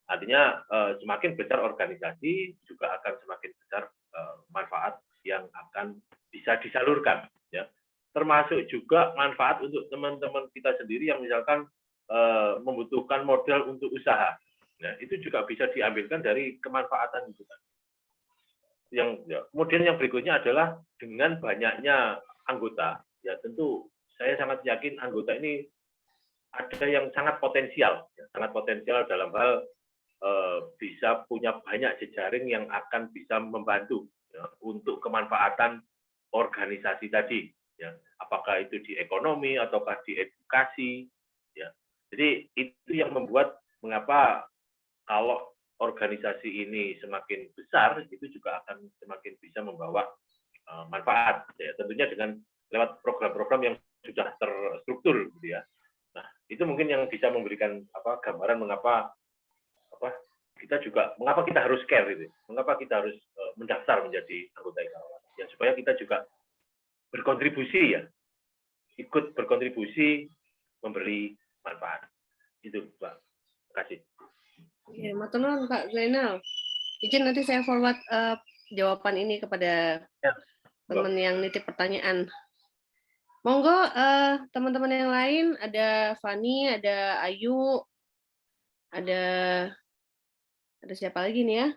Artinya semakin besar organisasi juga akan semakin besar manfaat yang akan bisa disalurkan, ya. Termasuk juga manfaat untuk teman-teman kita sendiri yang misalkan membutuhkan modal untuk usaha. Nah, itu juga bisa diambilkan dari kemanfaatan itu. Kemudian yang berikutnya adalah dengan banyaknya anggota, ya tentu saya sangat yakin anggota ini ada yang sangat potensial dalam hal bisa punya banyak jejaring yang akan bisa membantu ya, untuk kemanfaatan organisasi tadi, ya. Apakah itu di ekonomi ataukah di edukasi, ya. Jadi itu yang membuat mengapa kalau organisasi ini semakin besar itu juga akan semakin bisa membawa manfaat, ya. Tentunya dengan lewat program-program yang sudah terstruktur, gitu ya. Nah, itu mungkin yang bisa memberikan gambaran mengapa mengapa kita harus care, gitu. Mengapa kita harus mendaftar menjadi anggota Ikarolas, ya supaya kita juga berkontribusi, ya, ikut berkontribusi memberi manfaat. Itu, Pak. Terima kasih. Ya, matur nuwun Pak Zainal. Izin nanti saya forward jawaban ini kepada teman yang nitip pertanyaan. Monggo teman-teman yang lain, ada Fani, ada Ayu, ada siapa lagi nih ya?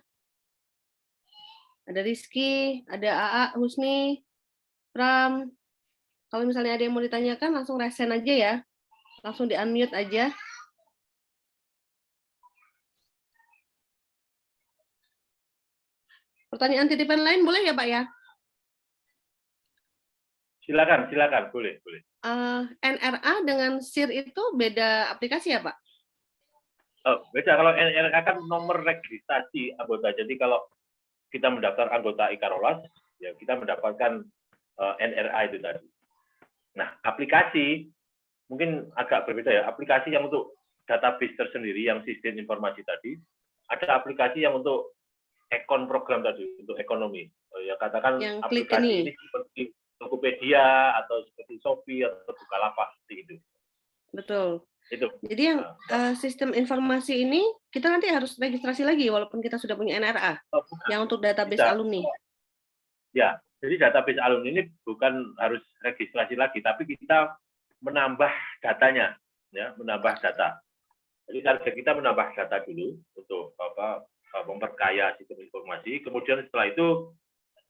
Ada Rizky, ada AA, Husni, Pram. Kalau misalnya ada yang mau ditanyakan, langsung resen aja ya. Langsung di-unmute aja. Pertanyaan titipan lain boleh ya Pak ya? Silakan, boleh. NRA dengan SIR itu beda aplikasi ya Pak? Oh, beda. Kalau NRA kan nomor registrasi anggota. Jadi kalau kita mendaftar anggota Ikarolas, ya kita mendapatkan NRA itu tadi. Nah, aplikasi mungkin agak berbeda ya. Aplikasi yang untuk database tersendiri, yang sistem informasi tadi, ada aplikasi yang untuk ekon program tadi, untuk ekonomi. Ya katakan yang aplikasi ini seperti Tokopedia atau seperti Shopee atau Bukalapak seperti itu. Betul. Itu. Jadi yang sistem informasi ini kita nanti harus registrasi lagi walaupun kita sudah punya NRA Oh, bukan. yang untuk database Bisa. alumni. Ya, jadi database alumni ini bukan harus registrasi lagi, tapi kita menambah datanya, ya, menambah data. Jadi target kita menambah data dulu untuk memperkaya sistem informasi. Kemudian setelah itu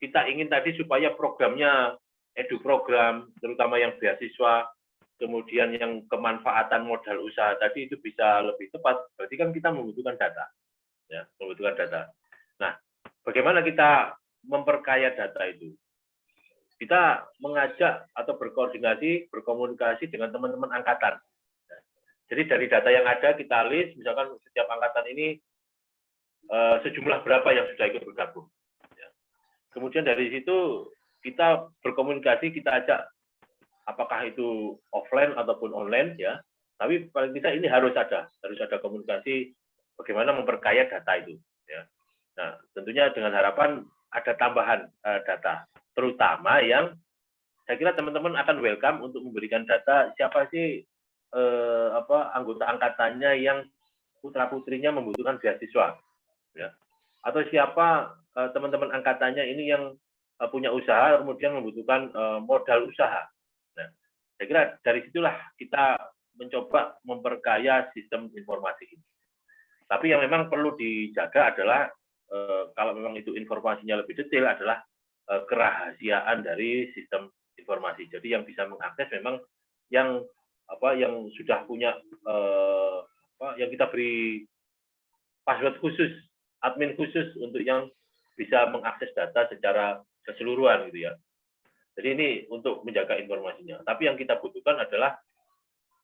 kita ingin tadi supaya programnya edu program, terutama yang beasiswa, kemudian yang kemanfaatan modal usaha tadi itu bisa lebih tepat. Berarti kan kita membutuhkan data, ya, membutuhkan data. Nah, bagaimana kita memperkaya data itu? Kita mengajak atau berkoordinasi, berkomunikasi dengan teman-teman angkatan. Jadi dari data yang ada kita list, misalkan setiap angkatan ini sejumlah berapa yang sudah ikut bergabung. Kemudian dari situ kita berkomunikasi, kita ajak apakah itu offline ataupun online, ya. Tapi paling tidak ini harus ada komunikasi bagaimana memperkaya data itu. Ya. Nah, tentunya dengan harapan ada tambahan data, terutama yang saya kira teman-teman akan welcome untuk memberikan data siapa sih anggota angkatannya yang putra-putrinya membutuhkan beasiswa, ya. Atau siapa teman-teman angkatannya ini yang punya usaha kemudian membutuhkan modal usaha. Nah, saya kira dari situlah kita mencoba memperkaya sistem informasi ini. Tapi yang memang perlu dijaga adalah kalau memang itu informasinya lebih detail adalah kerahasiaan dari sistem informasi. Jadi yang bisa mengakses memang yang sudah punya yang kita beri password khusus, admin khusus untuk yang bisa mengakses data secara keseluruhan gitu ya. Jadi ini untuk menjaga informasinya. Tapi yang kita butuhkan adalah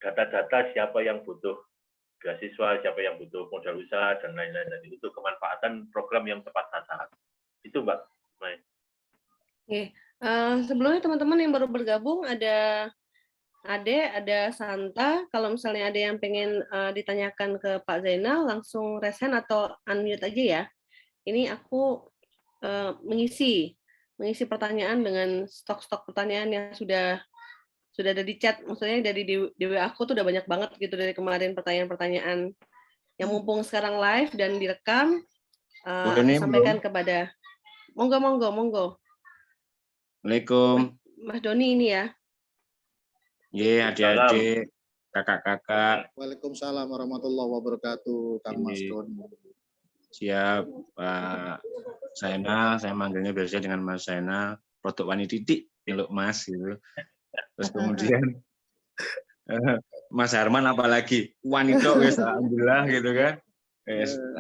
data-data siapa yang butuh beasiswa, siapa yang butuh modal usaha dan lain-lain, dan itu kemanfaatan program yang tepat sasaran. Itu Mbak Mai. Oke. Sebelumnya teman-teman yang baru bergabung ada Ade, ada Santa. Kalau misalnya ada yang pengen ditanyakan ke Pak Zainal, langsung raise hand atau unmute aja ya. Ini aku mengisi pertanyaan dengan stok pertanyaan yang sudah ada di chat. Maksudnya dari di WA aku tuh udah banyak banget gitu dari kemarin pertanyaan-pertanyaan yang mumpung sekarang live dan direkam. Sampaikan kepada monggo. Assalamualaikum. Mas Doni ini ya. Iya, adik-adik, kakak-kakak. Waalaikumsalam warahmatullahi wabarakatuh, Kang Mas Doni. Siap, Pak Zainal, saya manggilnya biasanya dengan Mas Zainal, produk Wani Titik, peluk Mas gitu. Terus kemudian Mas Harman apalagi wanita wis alhamdulillah gitu kan.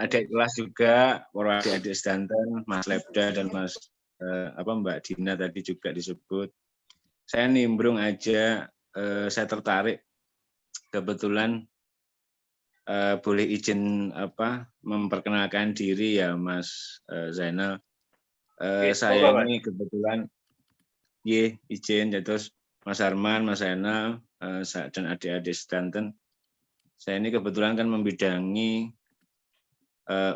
Adik kelas juga, para adik-adik sedanten, Mas Lebda dan Mas Mbak Dina tadi juga disebut. Saya nimbrung aja, saya tertarik kebetulan boleh izin memperkenalkan diri ya Mas Zainal. Saya ini kebetulan izin ya, terus Mas Arman, Mas Zainal dan adik-adik sedanten. Saya ini kebetulan kan membidangi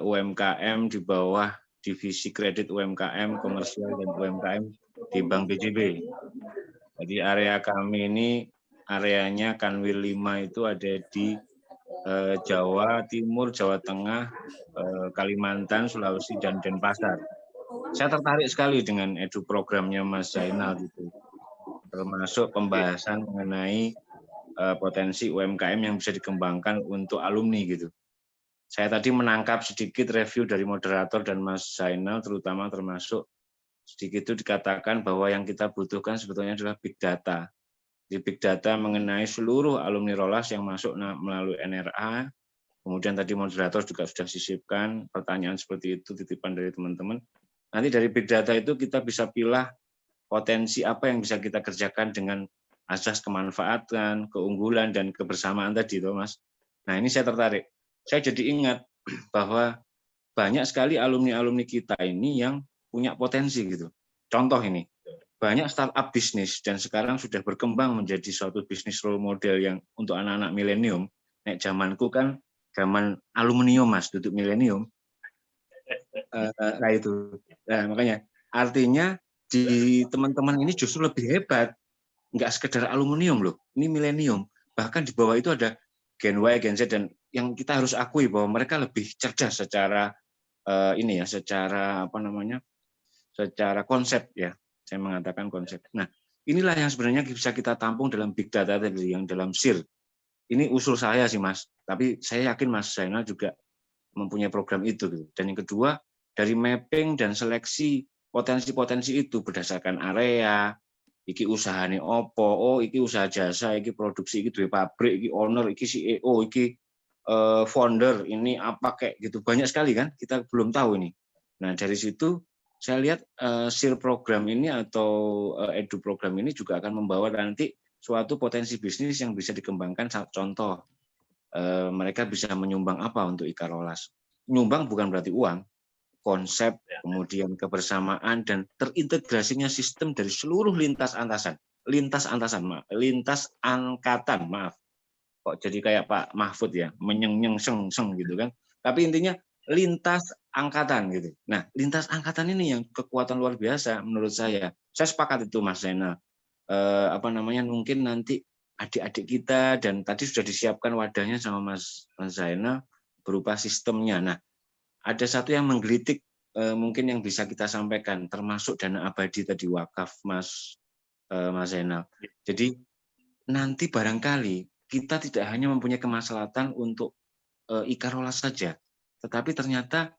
UMKM di bawah divisi kredit UMKM, komersial dan UMKM di Bank BJB. Jadi area kami ini areanya Kanwil 5 itu ada di Jawa Timur, Jawa Tengah, Kalimantan, Sulawesi, dan Denpasar. Saya tertarik sekali dengan edu programnya Mas Zainal gitu, termasuk pembahasan mengenai potensi UMKM yang bisa dikembangkan untuk alumni gitu. Saya tadi menangkap sedikit review dari moderator dan Mas Zainal, termasuk sedikit itu dikatakan bahwa yang kita butuhkan sebetulnya adalah big data. Di big data mengenai seluruh alumni Rolas yang masuk melalui NRA. Kemudian tadi moderator juga sudah sisipkan pertanyaan seperti itu, titipan dari teman-teman. Nanti dari big data itu kita bisa pilih potensi apa yang bisa kita kerjakan dengan asas kemanfaatan, keunggulan, dan kebersamaan tadi, Mas. Nah, ini saya tertarik. Saya jadi ingat bahwa banyak sekali alumni-alumni kita ini yang punya potensi gitu. Contoh ini, banyak startup bisnis dan sekarang sudah berkembang menjadi suatu bisnis role model yang untuk anak-anak milenium. Nek zamanku kan zaman aluminium Mas, duduk milenium. Nah itu. Nah, makanya artinya di teman-teman ini justru lebih hebat. Enggak sekedar aluminium loh, ini milenium. Bahkan di bawah itu ada Gen Y, Gen Z, dan yang kita harus akui bahwa mereka lebih cerdas secara secara apa namanya, secara konsep ya. Saya mengatakan konsep. Nah, inilah yang sebenarnya bisa kita tampung dalam big data tadi, yang dalam SIR. Ini usul saya sih Mas, tapi saya yakin Mas Zainal juga mempunyai program itu. Dan yang kedua, dari mapping dan seleksi potensi-potensi itu berdasarkan area, iki usahane opo, oh iki usaha jasa, iki produksi, iki duwe pabrik, iki owner, iki CEO, iki founder, ini apa kayak gitu. Banyak sekali kan, kita belum tahu ini. Nah, dari situ saya lihat SIR program ini atau edu program ini juga akan membawa nanti suatu potensi bisnis yang bisa dikembangkan. Contoh, mereka bisa menyumbang apa untuk Ikarolas. Nyumbang bukan berarti uang, konsep, kemudian kebersamaan, dan terintegrasinya sistem dari seluruh lintas angkatan, maaf. Kok jadi kayak Pak Mahfud ya, menyeng-nyeng seng-seng gitu kan. Tapi intinya lintas angkatan gitu. Nah, lintas angkatan ini yang kekuatan luar biasa menurut saya. Saya sepakat itu Mas Zainal. Mungkin nanti adik-adik kita, dan tadi sudah disiapkan wadahnya sama Mas Zainal berupa sistemnya. Nah, ada satu yang menggelitik mungkin yang bisa kita sampaikan, termasuk dana abadi tadi wakaf Mas Zainal. Jadi nanti barangkali kita tidak hanya mempunyai kemaslahatan untuk Ikarolas saja, tetapi ternyata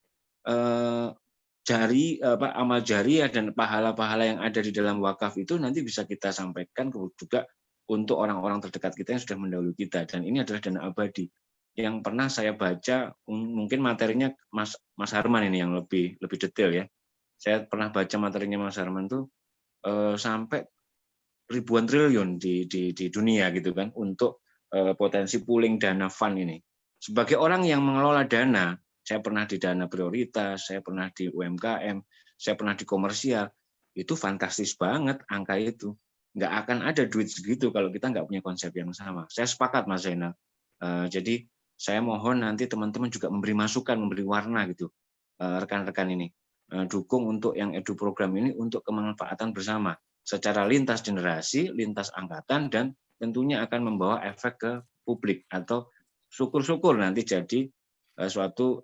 amal jariah dan pahala-pahala yang ada di dalam wakaf itu nanti bisa kita sampaikan juga untuk orang-orang terdekat kita yang sudah mendahului kita. Dan ini adalah dana abadi yang pernah saya baca, mungkin materinya Mas Harman ini yang lebih detail ya. Saya pernah baca materinya Mas Harman tuh sampai ribuan triliun di dunia gitu kan untuk potensi pooling dana fund ini. Sebagai orang yang mengelola dana, saya pernah di dana prioritas, saya pernah di UMKM, saya pernah di komersial, itu fantastis banget angka itu. Nggak akan ada duit segitu kalau kita nggak punya konsep yang sama. Saya sepakat Mas Zainal. Jadi saya mohon nanti teman-teman juga memberi masukan, memberi warna gitu, rekan-rekan ini. Dukung untuk yang edu program ini untuk kemanfaatan bersama secara lintas generasi, lintas angkatan, dan tentunya akan membawa efek ke publik, atau syukur-syukur nanti jadi suatu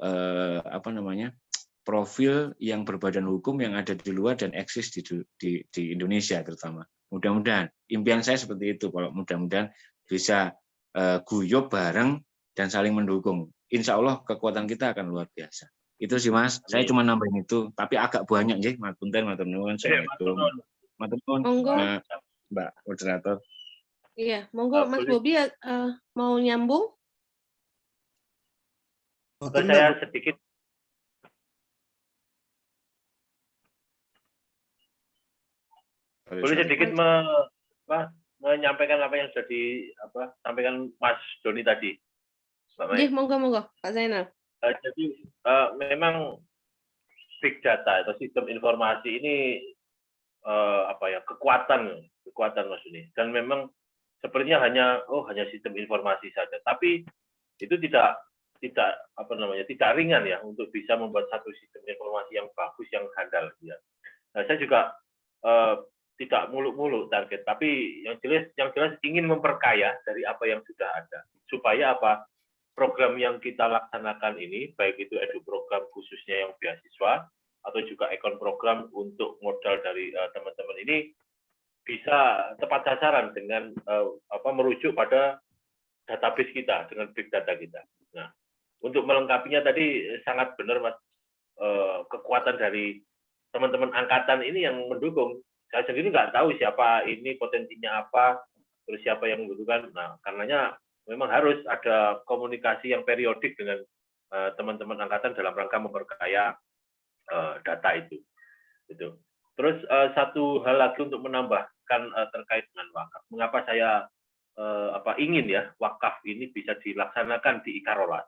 profil yang berbadan hukum yang ada di luar dan eksis di Indonesia terutama. Mudah-mudahan impian saya seperti itu, kalau mudah-mudahan bisa guyub bareng dan saling mendukung. Insya Allah kekuatan kita akan luar biasa. Itu sih Mas, saya cuma nambahin itu, tapi agak banyak nggih, matur nuwun. Assalamualaikum. Matur nuwun Mbak moderator. Iya, monggo Mas Bobi mau nyambung? Saya sedikit boleh sedikit menyampaikan apa yang sudah disampaikan Mas Doni tadi. Iya, monggo Pak Zainal. Jadi memang big data atau sistem informasi ini kekuatan Mas Doni. Dan memang sepertinya hanya sistem informasi saja, tapi itu tidak ringan ya untuk bisa membuat satu sistem informasi yang bagus, yang handal ya. Nah, saya juga tidak muluk-muluk target, tapi yang jelas ingin memperkaya dari apa yang sudah ada, supaya program yang kita laksanakan ini, baik itu edu program khususnya yang beasiswa atau juga ekon program untuk modal dari teman-teman ini bisa tepat sasaran dengan merujuk pada database kita dengan big data kita. Nah, untuk melengkapinya tadi sangat benar Mas, kekuatan dari teman-teman angkatan ini yang mendukung. Saya sendiri nggak tahu siapa ini, potensinya apa, terus siapa yang membutuhkan. Nah, karenanya memang harus ada komunikasi yang periodik dengan teman-teman angkatan dalam rangka memperkaya data itu. Gitu. Terus satu hal lagi untuk menambahkan terkait dengan wakaf. Mengapa saya ingin ya wakaf ini bisa dilaksanakan di Ikarolas.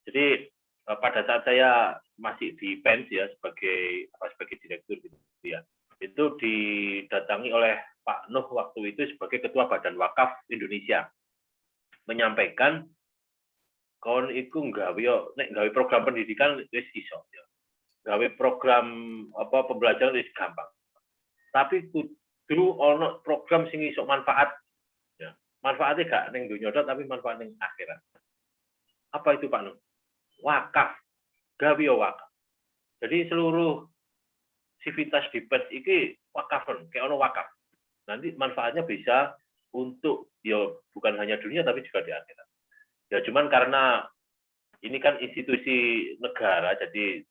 Jadi pada saat saya masih di PENS ya sebagai direktur gitu ya, itu didatangi oleh Pak Nuh waktu itu sebagai Ketua Badan Wakaf Indonesia, menyampaikan kon iku nggawe program pendidikan wis iso ya. Gawe program pembelajaran wis gampang. Tapi kudu ono program sing iso manfaat ya. manfaatnya gak ning dunya tok tapi manfaat ning akhirat. Apa itu Pak Nun? Wakaf, gawe wakaf. Jadi seluruh sivitas di pers iki wakafan, kayak ono wakaf. Nanti manfaatnya bisa untuk bukan hanya dunia tapi juga di akhirat. Ya cuman karena ini kan institusi negara, jadi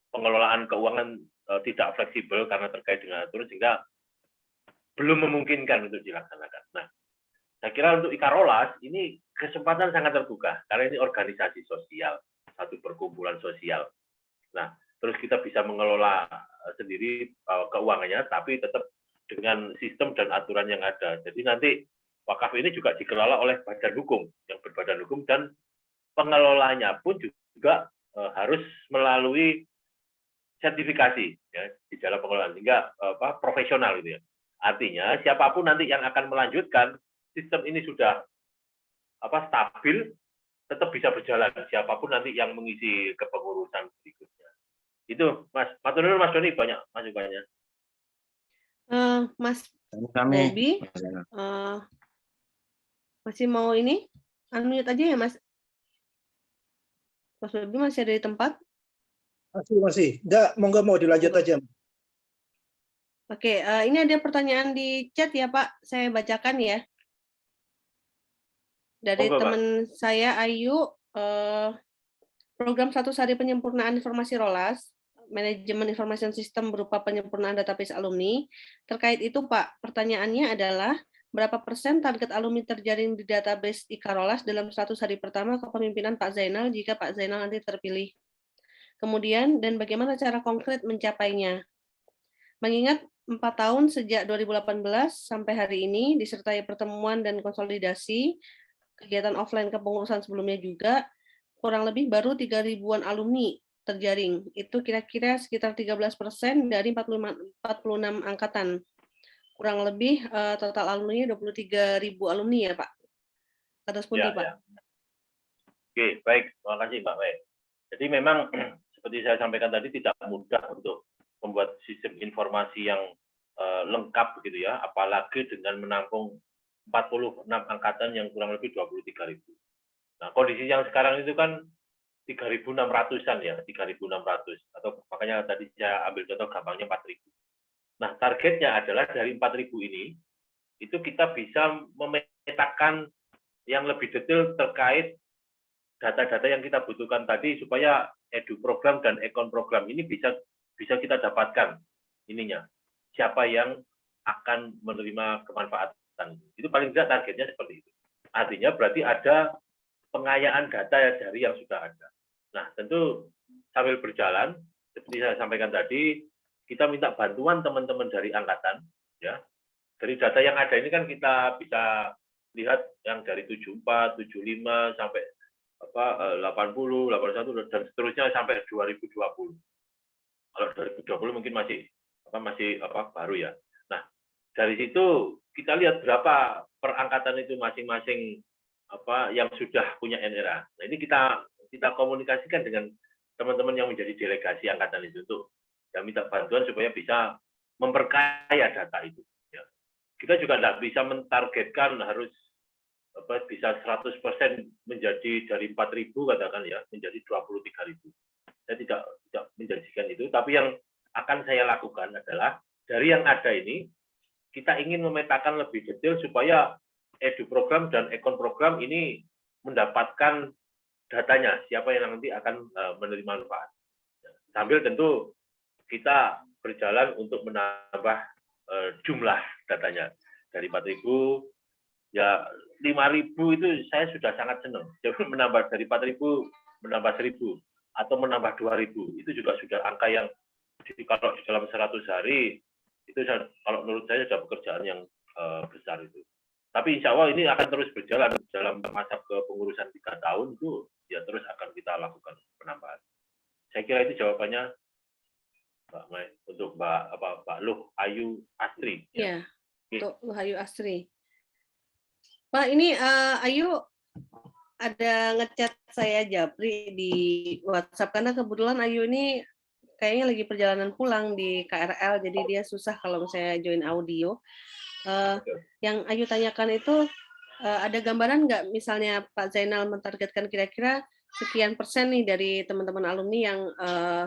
pengelolaan keuangan tidak fleksibel karena terkait dengan aturan sehingga belum memungkinkan untuk dilaksanakan. Nah, saya kira untuk Ikarolas ini kesempatan sangat terbuka karena ini organisasi sosial, satu perkumpulan sosial. Nah, terus kita bisa mengelola sendiri keuangannya, tapi tetap dengan sistem dan aturan yang ada. Jadi nanti wakaf ini juga dikelola oleh badan hukum yang berbadan hukum dan pengelolanya pun juga harus melalui sertifikasi ya di dalam pengelolaan sehingga profesional gitu ya. Artinya siapapun nanti yang akan melanjutkan sistem ini sudah stabil tetap bisa berjalan siapapun nanti yang mengisi kepengurusan berikutnya. Itu Mas Matur nuwun Mas Doni banyak masukannya. Mas Kami Bobi masih mau ini unmute aja ya Mas. Mas Bobi masih ada di tempat? Masih. Nggak mau dilanjut aja. Oke, ini ada pertanyaan di chat ya Pak, saya bacakan ya. Dari teman saya Ayu, program 100 hari penyempurnaan informasi Rolas, manajemen information system berupa penyempurnaan database alumni. Terkait itu Pak, pertanyaannya adalah berapa persen target alumni terjaring di database Ikarolas dalam 100 hari pertama kepemimpinan Pak Zainal jika Pak Zainal nanti terpilih? Kemudian, dan bagaimana cara konkret mencapainya? Mengingat 4 tahun sejak 2018 sampai hari ini, disertai pertemuan dan konsolidasi, kegiatan offline kepengurusan sebelumnya juga, kurang lebih baru 3.000-an alumni terjaring. Itu kira-kira sekitar 13% dari 46 angkatan. Kurang lebih total alumni 23.000 alumni ya Pak. Atas pundi Pak. Ya. Oke, baik. Terima kasih Mbak Wei. Jadi memang seperti saya sampaikan tadi tidak mudah untuk membuat sistem informasi yang lengkap begitu ya, apalagi dengan menampung 46 angkatan yang kurang lebih 23.000. Nah, kondisi yang sekarang itu kan 3.600-an ya, 3.600 atau makanya tadi saya ambil contoh gampangnya 4.000. Nah, targetnya adalah dari 4.000 ini itu kita bisa memetakan yang lebih detail terkait data-data yang kita butuhkan tadi supaya edu program dan ekon program ini bisa kita dapatkan ininya. Siapa yang akan menerima kemanfaatan. Itu paling tidak targetnya seperti itu. Artinya berarti ada pengayaan data dari yang sudah ada. Nah, tentu sambil berjalan, seperti saya sampaikan tadi, kita minta bantuan teman-teman dari angkatan, ya. Dari data yang ada ini kan kita bisa lihat yang dari 74, 75 sampai 80, 81 dan seterusnya sampai 2020. Kalau 2020 mungkin masih baru ya. Nah, dari situ kita lihat berapa perangkatan itu masing-masing yang sudah punya NRA. Nah, ini kita komunikasikan dengan teman-teman yang menjadi delegasi angkatan itu untuk minta bantuan supaya bisa memperkaya data itu. Ya. Kita juga tidak bisa mentargetkan harus bisa 100% menjadi dari 4.000 katakan ya menjadi 23.000. Saya tidak menjanjikan itu, tapi yang akan saya lakukan adalah dari yang ada ini kita ingin memetakan lebih detail supaya edu program dan ekon program ini mendapatkan datanya siapa yang nanti akan menerima manfaat. Sambil tentu kita berjalan untuk menambah jumlah datanya dari 4.000 ya 5.000 itu saya sudah sangat senang. Jadi menambah dari 4.000 menambah 1.000 atau menambah 2.000 itu juga sudah angka yang kalau di dalam 100 hari itu kalau menurut saya sudah pekerjaan yang besar itu. Tapi insya Allah ini akan terus berjalan dalam masa kepengurusan 3 tahun itu ya terus akan kita lakukan penambahan. Saya kira itu jawabannya Mbak Mai untuk Mbak Luh Ayu Astri. Iya, untuk Luh Ayu Astri. Pak, ini Ayu ada ngechat saya Japri di WhatsApp karena kebetulan Ayu ini kayaknya lagi perjalanan pulang di KRL, jadi dia susah kalau saya join audio. Yang Ayu tanyakan itu Ada gambaran nggak misalnya Pak Zainal mentargetkan kira-kira sekian persen nih dari teman-teman alumni yang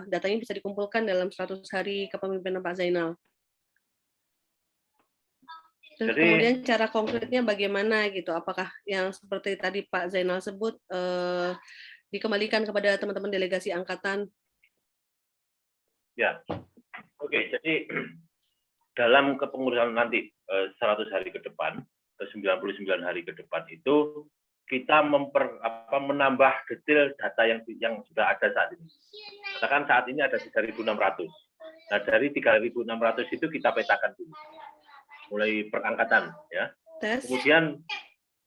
datanya bisa dikumpulkan dalam 100 hari kepemimpinan Pak Zainal? Terus Jadi- kemudian cara konkretnya bagaimana gitu? Apakah yang seperti tadi Pak Zainal sebut dikembalikan kepada teman-teman delegasi angkatan? Ya, oke. Jadi dalam kepengurusan nanti 100 hari ke depan, 99 hari ke depan itu kita menambah detail data yang sudah ada saat ini. Katakan saat ini ada 3.600. Nah, dari 3.600 itu kita petakan dulu, mulai perangkatan, ya. Tes. Kemudian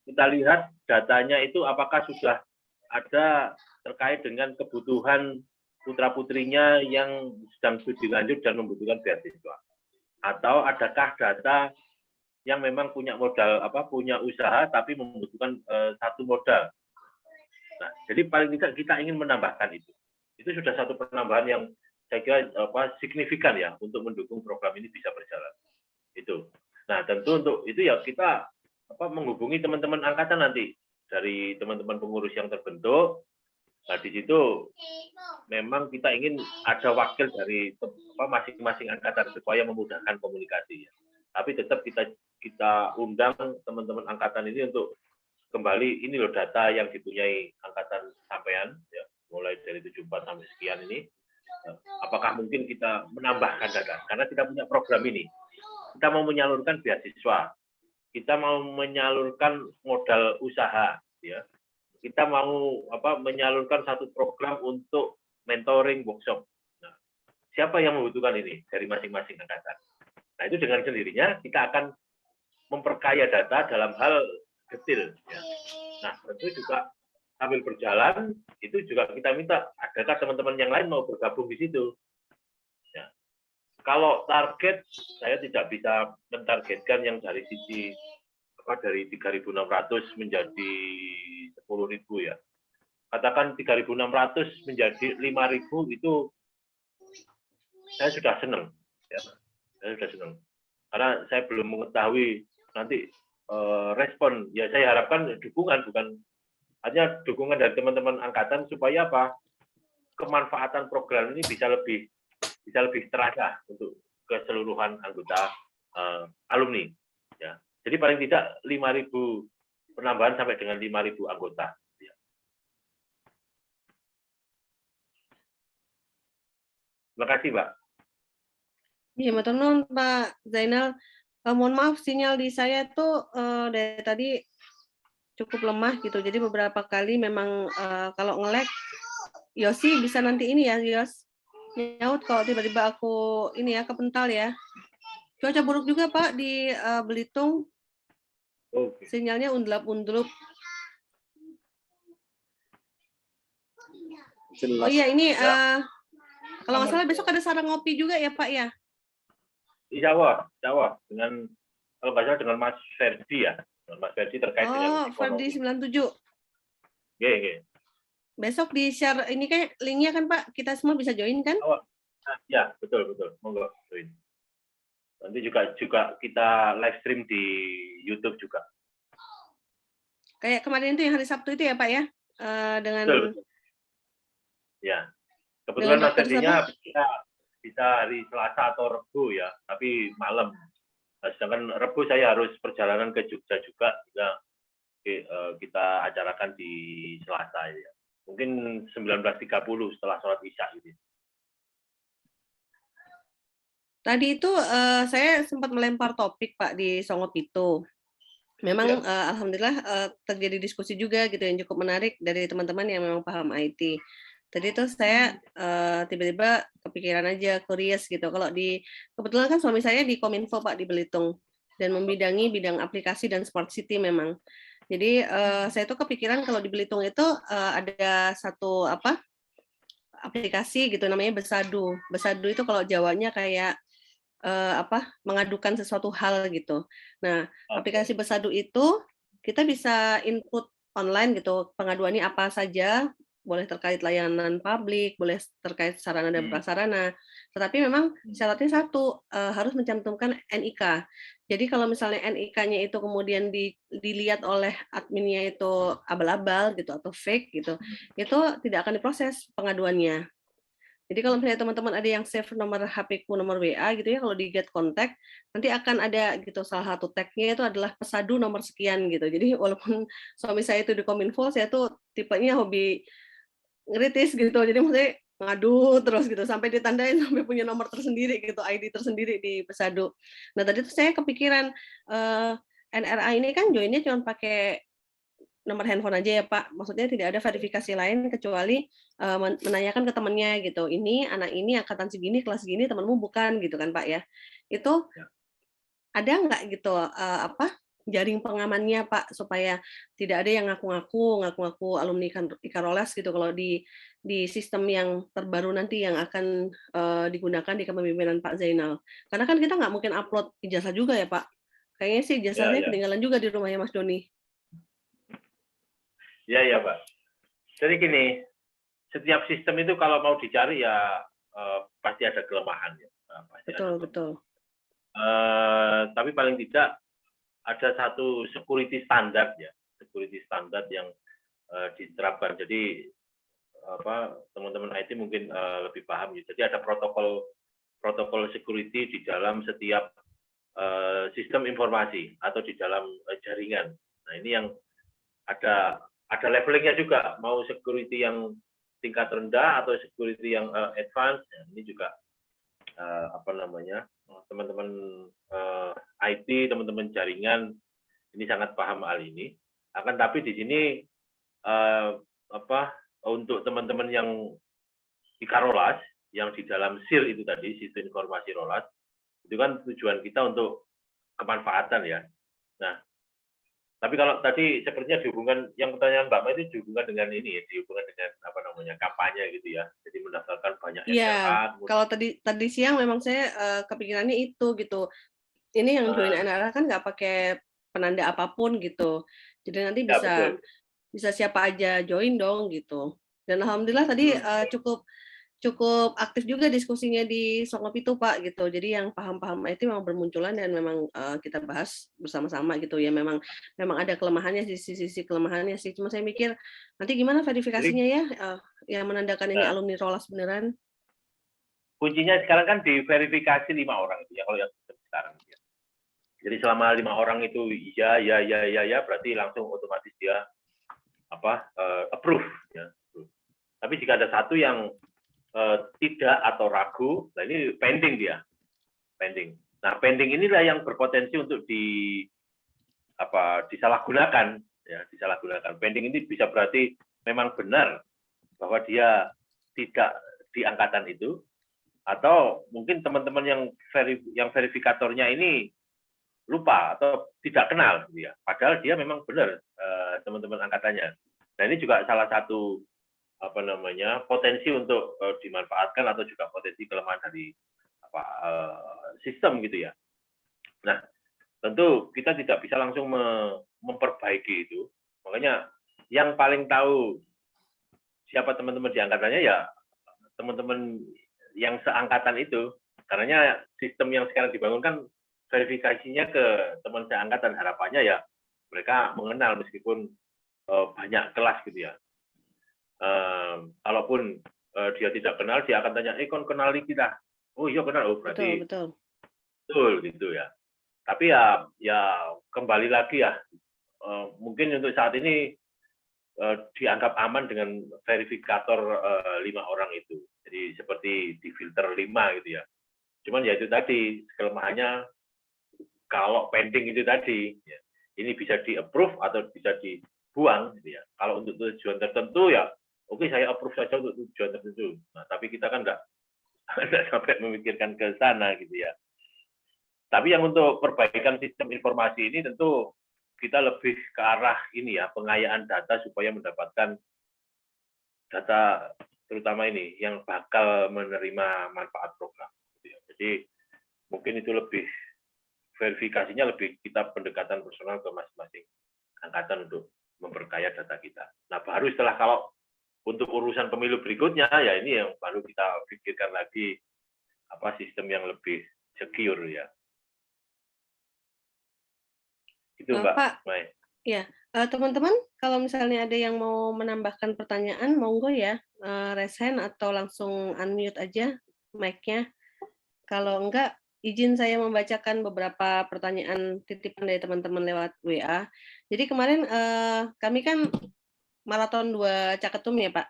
kita lihat datanya itu apakah sudah ada terkait dengan kebutuhan putra-putrinya yang sedang studi lanjut dan membutuhkan beasiswa. Atau adakah data yang memang punya modal punya usaha tapi membutuhkan satu modal. Nah, jadi paling tidak kita ingin menambahkan itu. Itu sudah satu penambahan yang saya kira signifikan ya untuk mendukung program ini bisa berjalan. Itu. Nah, tentu untuk itu ya kita menghubungi teman-teman angkatan nanti dari teman-teman pengurus yang terbentuk. Nah, di situ memang kita ingin ada wakil dari masing-masing angkatan supaya memudahkan komunikasi. Ya. Tapi tetap kita undang teman-teman angkatan ini untuk kembali ini loh data yang dipunyai angkatan sampean, ya, mulai dari 74 sampai sekian ini. Apakah mungkin kita menambahkan data? Karena kita punya program ini. Kita mau menyalurkan beasiswa, kita mau menyalurkan modal usaha, ya. Kita mau menyalurkan satu program untuk mentoring workshop. Nah, siapa yang membutuhkan ini dari masing-masing angkatan? Nah, itu dengan sendirinya kita akan memperkaya data dalam hal detail. Ya. Nah, tentu juga sambil berjalan itu juga kita minta adakah teman-teman yang lain mau bergabung di situ. Ya. Kalau target saya tidak bisa mentargetkan yang dari sisi dari 3.600 menjadi 10.000 ya. Katakan 3.600 menjadi 5.000 itu saya sudah senang. Ya. Saya sudah senang. Karena saya belum mengetahui nanti respon. Ya saya harapkan dukungan, bukan hanya dukungan dari teman-teman angkatan supaya kemanfaatan program ini bisa lebih terasa untuk keseluruhan anggota alumni. Ya. Jadi paling tidak 5.000 penambahan sampai dengan 5.000 anggota. Ya. Terima kasih, Mbak. Iya, matur nuwun Pak Zainal. Mohon maaf sinyal di saya tuh dari tadi cukup lemah gitu. Jadi beberapa kali memang kalau nge-lag, Yosi bisa nanti ini ya, Yos. Nyaut kalau tiba-tiba aku ini ya kepental ya. Cuaca buruk juga Pak di Belitung. Oke. Sinyalnya undlap-undlup. Jelas. Oh iya ini Ya. kalau nggak salah besok ada sarang ngopi juga ya Pak ya? Insya Allah dengan kalau nggak salah dengan Mas Ferdi ya, dengan Mas Ferdi terkait dengan Ferdi ekonomi. 97. Oke. Besok di share ini kayak linknya kan Pak, kita semua bisa join kan? Oh, ya betul, monggo join. Nanti juga kita live stream di YouTube juga. Kayak kemarin itu yang hari Sabtu itu ya Pak ya, dengan Betul. Ya, kebetulan Mas Ferdinya bisa hari Selasa atau Rebu ya, tapi malam. Nah, sedangkan Rebu saya harus perjalanan ke Jogja juga, kita acarakan di Selasa ya. Mungkin 19.30 setelah sholat Isya gitu. Tadi itu saya sempat melempar topik Pak di Songop itu. Memang alhamdulillah terjadi diskusi juga gitu yang cukup menarik dari teman-teman yang memang paham IT. Tadi itu saya tiba-tiba kepikiran aja, curious gitu. Kalau kebetulan kan suami saya di Kominfo Pak di Belitung dan membidangi bidang aplikasi dan smart city memang. Jadi saya tuh kepikiran kalau di Belitung itu ada satu aplikasi gitu namanya Besadu. Besadu itu kalau Jawanya kayak mengadukan sesuatu hal gitu. Nah, aplikasi Besadu itu kita bisa input online gitu, pengaduannya apa saja boleh terkait layanan publik, boleh terkait sarana dan Hmm. prasarana. Tetapi memang syaratnya satu, harus mencantumkan NIK. Jadi kalau misalnya NIK-nya itu kemudian dilihat oleh adminnya itu abal-abal gitu atau fake gitu, itu tidak akan diproses pengaduannya. Jadi kalau misalnya teman-teman ada yang save nomor HP-ku, nomor WA gitu ya, kalau di get contact, nanti akan ada gitu salah satu tag-nya itu adalah pesadu nomor sekian gitu. Jadi walaupun suami saya itu di Kominfo, saya tuh tipenya hobi ngeritis gitu. Jadi maksudnya ngadu terus gitu sampai ditandain sampai punya nomor tersendiri gitu, ID tersendiri di pesadu. Nah, tadi tuh saya kepikiran NRA ini kan joinnya cuma pakai nomor handphone aja ya Pak, maksudnya tidak ada verifikasi lain kecuali menanyakan ke temannya gitu. Ini anak ini angkatan segini, kelas segini, temanmu bukan gitu kan Pak ya. Itu Ya. ada nggak gitu jaring pengamannya Pak supaya tidak ada yang ngaku-ngaku alumni Ikaroles gitu kalau di sistem yang terbaru nanti yang akan digunakan di kepemimpinan Pak Zainal. Karena kan kita nggak mungkin upload ijazah juga ya Pak. Kayaknya sih ijazahnya Ya. ketinggalan juga di rumahnya Mas Doni. Ya, Pak. Jadi gini, setiap sistem itu kalau mau dicari ya pasti ada kelemahan ya. Pasti ada Betul. Tapi paling tidak ada satu security standar ya, security standar yang diterapkan. Jadi teman-teman IT mungkin lebih paham ya. Jadi ada protokol security di dalam setiap sistem informasi atau di dalam jaringan. Nah ini yang ada levelingnya juga, mau security yang tingkat rendah atau security yang advance. Nah, ini juga teman-teman IT, teman-teman jaringan ini sangat paham hal ini. Akan tapi di sini untuk teman-teman yang di Karolas, yang di dalam SIR itu tadi, Sistem Informasi Rolas, itu kan tujuan kita untuk kemanfaatan ya. Nah, tapi kalau tadi sepertinya dihubungkan, yang pertanyaan Mbak Ma itu dihubungkan dengan ini ya, dihubungkan dengan kampanye gitu ya. Jadi mendaftarkan banyak Iya, NRA. kalau tadi siang memang saya kepikirannya itu gitu. Ini yang join NRA kan nggak pakai penanda apapun gitu. Jadi nanti Ya, bisa siapa aja join dong gitu. Dan alhamdulillah tadi cukup aktif juga diskusinya di Songop itu Pak gitu. Jadi yang paham-paham IT memang bermunculan dan memang kita bahas bersama-sama gitu ya. Memang ada kelemahannya, sisi kelemahannya sih. Cuma saya mikir nanti gimana verifikasinya ya yang menandakan ini alumni Rolas beneran. Kuncinya sekarang kan diverifikasi 5 orang itu ya kalau yang sekarang ya. Jadi selama 5 orang itu ya berarti langsung otomatis dia approve ya. Tapi jika ada satu yang tidak atau ragu, nah ini pending dia. Pending. Nah, pending inilah yang berpotensi untuk disalahgunakan ya, disalahgunakan. Pending ini bisa berarti memang benar bahwa dia tidak di angkatan itu, atau mungkin teman-teman yang verifikatornya ini lupa atau tidak kenal gitu ya. Padahal dia memang benar teman-teman angkatannya. Nah, ini juga salah satu potensi untuk dimanfaatkan atau juga potensi kelemahan dari sistem gitu ya. Nah, tentu kita tidak bisa langsung memperbaiki itu. Makanya yang paling tahu siapa teman-teman di angkatannya ya teman-teman yang seangkatan itu. Karena sistem yang sekarang dibangun kan verifikasinya ke teman seangkatan, harapannya ya mereka mengenal meskipun banyak kelas gitu ya. Kalaupun dia tidak kenal, dia akan tanya, kon kenali kita? Oh iya kenal, oh berarti betul gitu ya. Tapi ya kembali lagi ya, mungkin untuk saat ini dianggap aman dengan verifikator 5 orang itu. Jadi seperti di filter 5 gitu ya. Cuman ya itu tadi kelemahannya kalau pending itu tadi, ya, ini bisa di-approve atau bisa dibuang gitu ya. Kalau untuk tujuan tertentu ya oke, saya approve saja untuk tujuan tertentu. Nah, tapi kita kan nggak sampai memikirkan ke sana gitu ya. Tapi yang untuk perbaikan sistem informasi ini tentu kita lebih ke arah ini ya, pengayaan data supaya mendapatkan data terutama ini yang bakal menerima manfaat program. Gitu ya. Jadi mungkin itu lebih verifikasinya lebih kita pendekatan personal ke masing-masing angkatan untuk memperkaya data kita. Nah, baru setelah kalau untuk urusan pemilu berikutnya ya ini yang baru kita pikirkan lagi apa sistem yang lebih secure ya. Itu Mbak Pak, Mai. ya teman-teman, kalau misalnya ada yang mau menambahkan pertanyaan, monggo ya, raise hand atau langsung unmute aja mic-nya. Kalau enggak, izin saya membacakan beberapa pertanyaan titipan dari teman-teman lewat WA. Jadi kemarin kami kan maraton 2 Caketum ya Pak.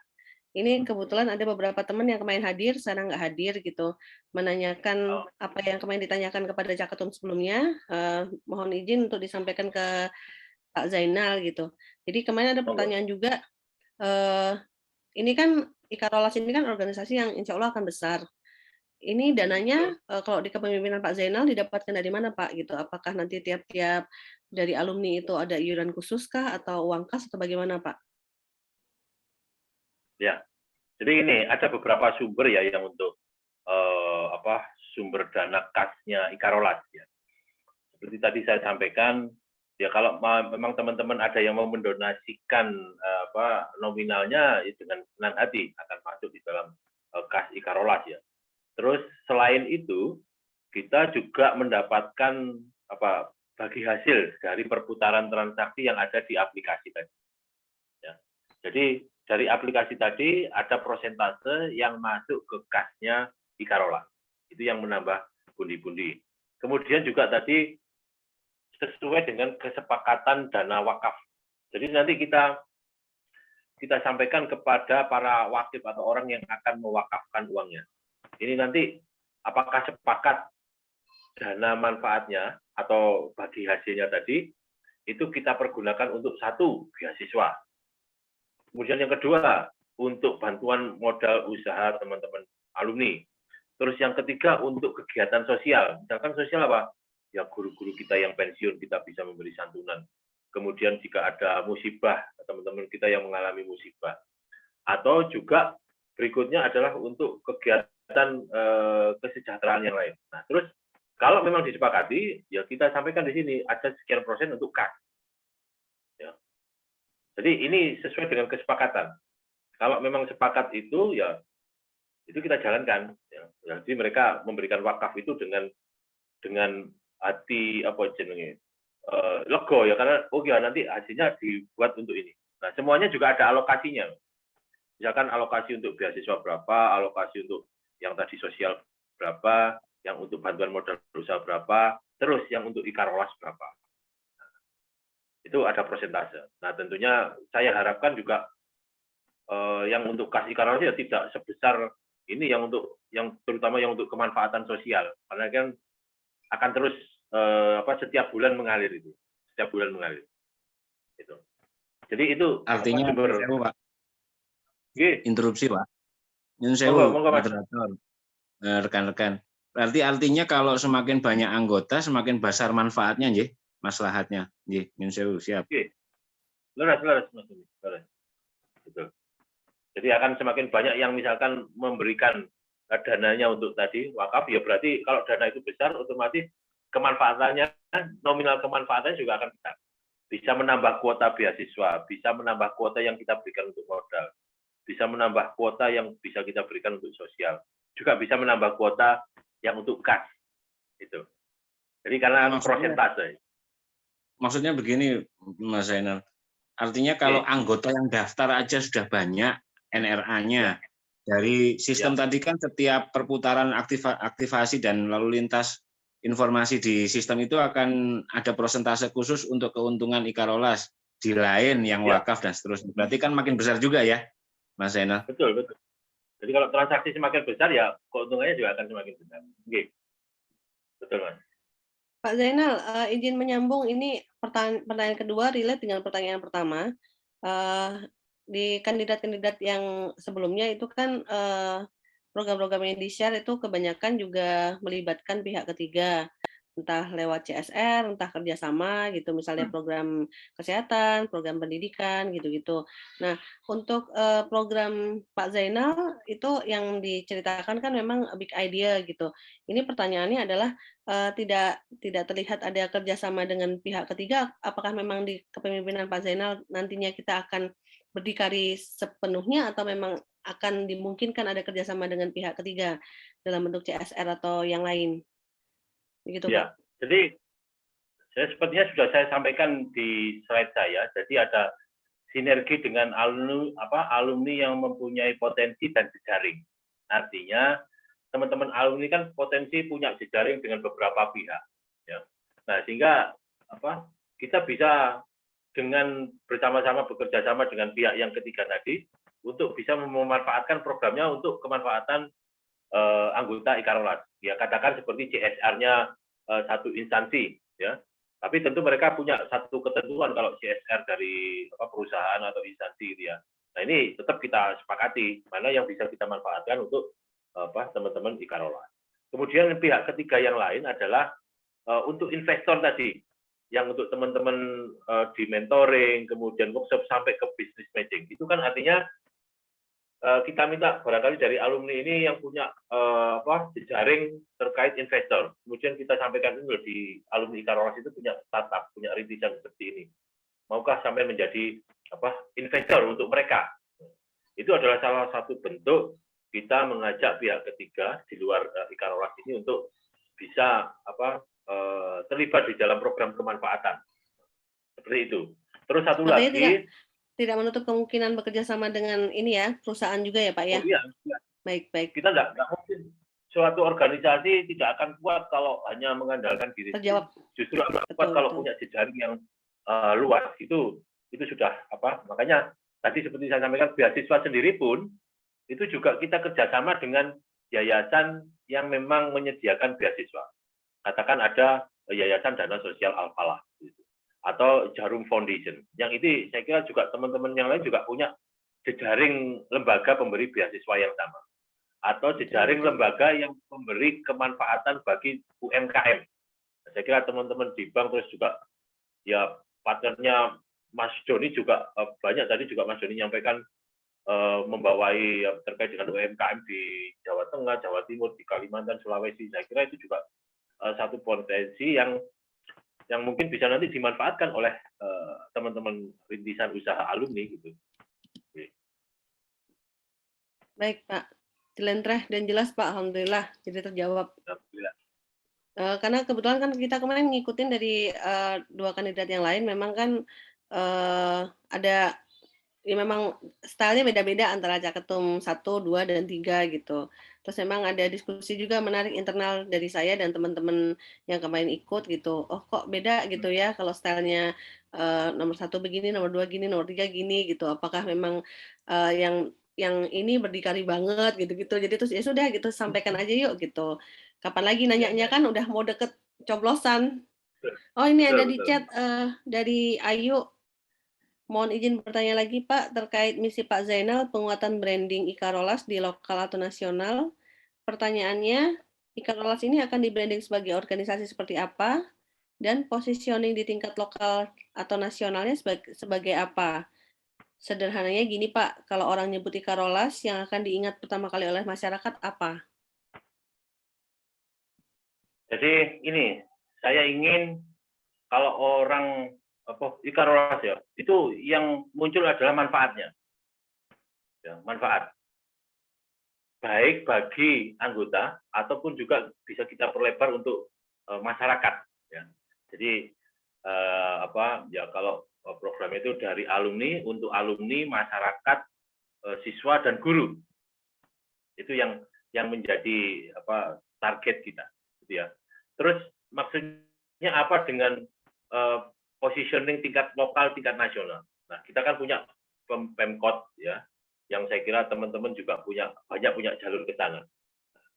Ini kebetulan ada beberapa teman yang kemarin hadir, sekarang nggak hadir gitu, menanyakan apa yang kemarin ditanyakan kepada Caketum sebelumnya. Mohon izin untuk disampaikan ke Pak Zainal gitu. Jadi kemarin ada pertanyaan juga, ini kan Ikarolas ini kan organisasi yang insya Allah akan besar. Ini dananya kalau di kepemimpinan Pak Zainal didapatkan dari mana Pak gitu? Apakah nanti tiap-tiap dari alumni itu ada iuran khusus kah atau uang kas atau bagaimana Pak? Ya, jadi ini ada beberapa sumber ya yang untuk sumber dana kasnya Ikarolas ya. Seperti tadi saya sampaikan, ya kalau memang teman-teman ada yang mau mendonasikan nominalnya ya dengan senang hati akan masuk di dalam kas Ikarolas ya. Terus selain itu kita juga mendapatkan bagi hasil dari perputaran transaksi yang ada di aplikasi tadi. Ya. Jadi dari aplikasi tadi ada prosentase yang masuk ke kasnya Ikarolas. Itu yang menambah pundi-pundi. Kemudian juga tadi sesuai dengan kesepakatan dana wakaf. Jadi nanti kita sampaikan kepada para wakif atau orang yang akan mewakafkan uangnya. Ini nanti apakah sepakat dana manfaatnya atau bagi hasilnya tadi itu kita pergunakan untuk satu beasiswa. Kemudian yang kedua untuk bantuan modal usaha teman-teman alumni. Terus yang ketiga untuk kegiatan sosial. Misalkan sosial apa? Ya guru-guru kita yang pensiun kita bisa memberi santunan. Kemudian jika ada musibah, teman-teman kita yang mengalami musibah. Atau juga berikutnya adalah untuk kegiatan kesejahteraan yang lain. Nah, terus kalau memang disepakati, ya kita sampaikan di sini ada sekian persen untuk kas. Ya. Jadi ini sesuai dengan kesepakatan. Kalau memang sepakat itu, ya itu kita jalankan. Ya. Jadi mereka memberikan wakaf itu dengan hati lego ya karena nanti hasilnya dibuat untuk ini. Nah semuanya juga ada alokasinya. Misalkan alokasi untuk beasiswa berapa, alokasi untuk yang tadi sosial berapa, yang untuk bantuan modal usaha berapa, terus yang untuk Ikarolas berapa. Itu ada persentase. Nah tentunya saya harapkan juga yang untuk kas Ikarolas ya tidak sebesar ini yang terutama yang untuk kemanfaatan sosial, karena kan akan terus setiap bulan mengalir itu, setiap bulan mengalir. Itu. Jadi itu artinya Pak. Interupsi Pak. Nyun sewu, moderator, rekan-rekan. Berarti artinya kalau semakin banyak anggota, semakin besar manfaatnya, nggih, maslahatnya, nggih. Nyun sewu, siap. Oke. Leres, Mas. Leres. Betul. Jadi akan semakin banyak yang misalkan memberikan dananya untuk tadi wakaf, ya berarti kalau dana itu besar, otomatis kemanfaatannya, nominal kemanfaatannya juga akan besar. Bisa menambah kuota beasiswa, bisa menambah kuota yang kita berikan untuk modal, bisa menambah kuota yang bisa kita berikan untuk sosial, juga bisa menambah kuota yang untuk kas. Itu. Jadi karena prosentase. Maksudnya begini, Mas Zainal. Artinya kalau anggota yang daftar aja sudah banyak NRA-nya. Dari sistem tadi kan setiap perputaran aktivasi dan lalu lintas informasi di sistem itu akan ada persentase khusus untuk keuntungan Ikarolas di lain yang wakaf dan seterusnya. Berarti kan makin besar juga ya, Mas Zainal? Betul. Jadi kalau transaksi semakin besar ya keuntungannya juga akan semakin besar. Oke. Betul, Mas. Pak Zainal, izin menyambung ini pertanyaan kedua relate dengan pertanyaan pertama. Di kandidat-kandidat yang sebelumnya itu kan program-program yang di-share itu kebanyakan juga melibatkan pihak ketiga, entah lewat CSR, entah kerjasama gitu, misalnya program kesehatan, program pendidikan gitu-gitu. Nah, untuk program Pak Zainal itu yang diceritakan kan memang big idea gitu. Ini pertanyaannya adalah tidak terlihat ada kerjasama dengan pihak ketiga. Apakah memang di kepemimpinan Pak Zainal nantinya kita akan berdikari sepenuhnya atau memang akan dimungkinkan ada kerjasama dengan pihak ketiga dalam bentuk CSR atau yang lain? Begitu, Ya, Pak. jadi sepertinya sudah saya sampaikan di slide saya. Jadi ada sinergi dengan alumni yang mempunyai potensi dan jejaring. Artinya teman-teman alumni kan potensi punya jejaring dengan beberapa pihak. Ya. Nah, sehingga kita bisa dengan bersama-sama bekerja sama dengan pihak yang ketiga tadi untuk bisa memanfaatkan programnya untuk kemanfaatan anggota Ikarolas. Ya, katakan seperti CSR-nya satu instansi, ya. Tapi tentu mereka punya satu ketentuan kalau CSR dari perusahaan atau instansi gitu ya. Nah, ini tetap kita sepakati mana yang bisa kita manfaatkan untuk teman-teman Ikarolas. Kemudian pihak ketiga yang lain adalah untuk investor tadi, yang untuk teman-teman di mentoring, kemudian workshop sampai ke business matching. Itu kan artinya kita minta barangkali dari alumni ini yang punya jejaring terkait investor. Kemudian kita sampaikan dulu di alumni Ikarolas itu punya startup, punya rintisan seperti ini. Maukah sampai menjadi investor untuk mereka? Itu adalah salah satu bentuk kita mengajak pihak ketiga di luar Ikarolas ini untuk bisa terlibat di dalam program kemanfaatan. Seperti itu. Terus satu lagi, tidak menutup kemungkinan bekerja sama dengan ini ya, perusahaan juga ya Pak ya? Oh iya. Baik. Kita nggak mungkin suatu organisasi tidak akan kuat kalau hanya mengandalkan diri. Terjawab. Justru akan kuat kalau punya jejaring yang luas. Itu sudah makanya tadi seperti saya sampaikan, beasiswa sendiri pun itu juga kita kerjasama dengan yayasan yang memang menyediakan beasiswa. Katakan ada Yayasan Dana Sosial Al-Falah atau Jarum Foundation. Yang itu saya kira juga teman-teman yang lain juga punya jejaring lembaga pemberi beasiswa yang sama. Atau jejaring lembaga yang memberi kemanfaatan bagi UMKM. Saya kira teman-teman di bank terus juga ya partnernya Mas Doni juga banyak, tadi juga Mas Doni menyampaikan membawai terkait dengan UMKM di Jawa Tengah, Jawa Timur, di Kalimantan, Sulawesi. Saya kira itu juga satu potensi yang mungkin bisa nanti dimanfaatkan oleh teman-teman rintisan usaha alumni gitu. Baik Pak, jelentreh dan jelas Pak, alhamdulillah jadi terjawab. Alhamdulillah. Karena kebetulan kan kita kemarin ngikutin dari dua kandidat yang lain, memang kan ada ya memang stylenya beda-beda antara Caketum 1, 2, dan 3 gitu. Terus memang ada diskusi juga menarik internal dari saya dan teman-teman yang kemarin ikut gitu. Oh kok beda gitu ya kalau stylenya nomor 1 begini, nomor 2 gini, nomor 3 gini gitu. Apakah memang yang ini berdikari banget gitu-gitu. Jadi terus ya sudah gitu, sampaikan aja yuk gitu. Kapan lagi nanyanya kan udah mau deket coblosan. Oh ini ada di chat dari Ayu. Mohon izin bertanya lagi Pak, terkait misi Pak Zainal penguatan branding Ikarolas di lokal atau nasional. Pertanyaannya, Ikarolas ini akan di-branding sebagai organisasi seperti apa? Dan positioning di tingkat lokal atau nasionalnya sebagai apa? Sederhananya gini Pak, kalau orang nyebut Ikarolas yang akan diingat pertama kali oleh masyarakat apa? Jadi ini, saya ingin kalau orang Ikarolas ya, itu yang muncul adalah manfaatnya. Ya, manfaat. Baik bagi anggota ataupun juga bisa kita perlebar untuk masyarakat. Ya. Jadi ya kalau program itu dari alumni untuk alumni, masyarakat, siswa dan guru. Itu yang menjadi target kita, gitu ya. Terus maksudnya apa dengan positioning tingkat lokal, tingkat nasional. Nah, kita kan punya Pemkot ya, yang saya kira teman-teman juga banyak punya jalur ke sana.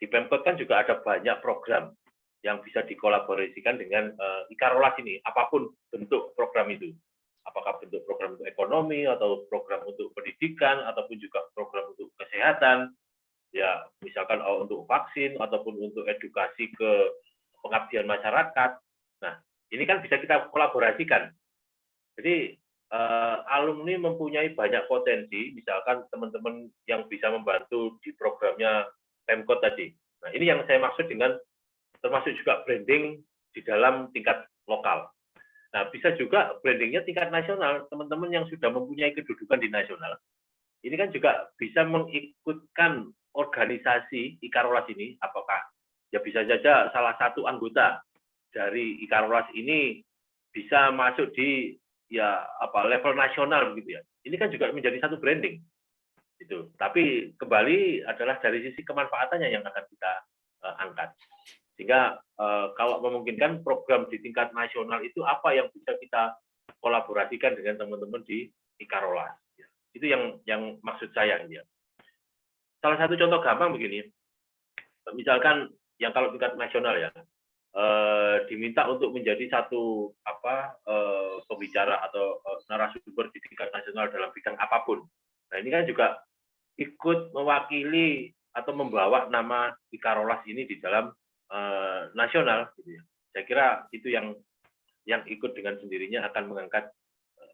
Di Pemkot kan juga ada banyak program yang bisa dikolaborasikan dengan Ikarolas ini, apapun bentuk program itu. Apakah bentuk program untuk ekonomi, atau program untuk pendidikan, ataupun juga program untuk kesehatan, ya misalkan untuk vaksin, ataupun untuk edukasi ke pengabdian masyarakat. Nah, ini kan bisa kita kolaborasikan. Jadi alumni mempunyai banyak potensi, misalkan teman-teman yang bisa membantu di programnya Pemkot tadi. Nah, ini yang saya maksud dengan termasuk juga branding di dalam tingkat lokal. Nah, bisa juga brandingnya tingkat nasional, teman-teman yang sudah mempunyai kedudukan di nasional. Ini kan juga bisa mengikutkan organisasi Ikarolas ini, apakah ya bisa saja salah satu anggota dari Ikarolas ini bisa masuk di ya apa level nasional begitu ya. Ini kan juga menjadi satu branding. Gitu. Tapi kembali adalah dari sisi kemanfaatannya yang akan kita angkat. Sehingga kalau memungkinkan program di tingkat nasional itu apa yang bisa kita kolaborasikan dengan teman-teman di Ikarolas. Itu yang maksud saya ya. Salah satu contoh gampang begini, misalkan yang kalau tingkat nasional ya, diminta untuk menjadi satu pembicara atau narasumber di tingkat nasional dalam bidang apapun. Nah ini kan juga ikut mewakili atau membawa nama Ikarolas ini di dalam nasional, gitu ya. Saya kira itu yang ikut dengan sendirinya akan mengangkat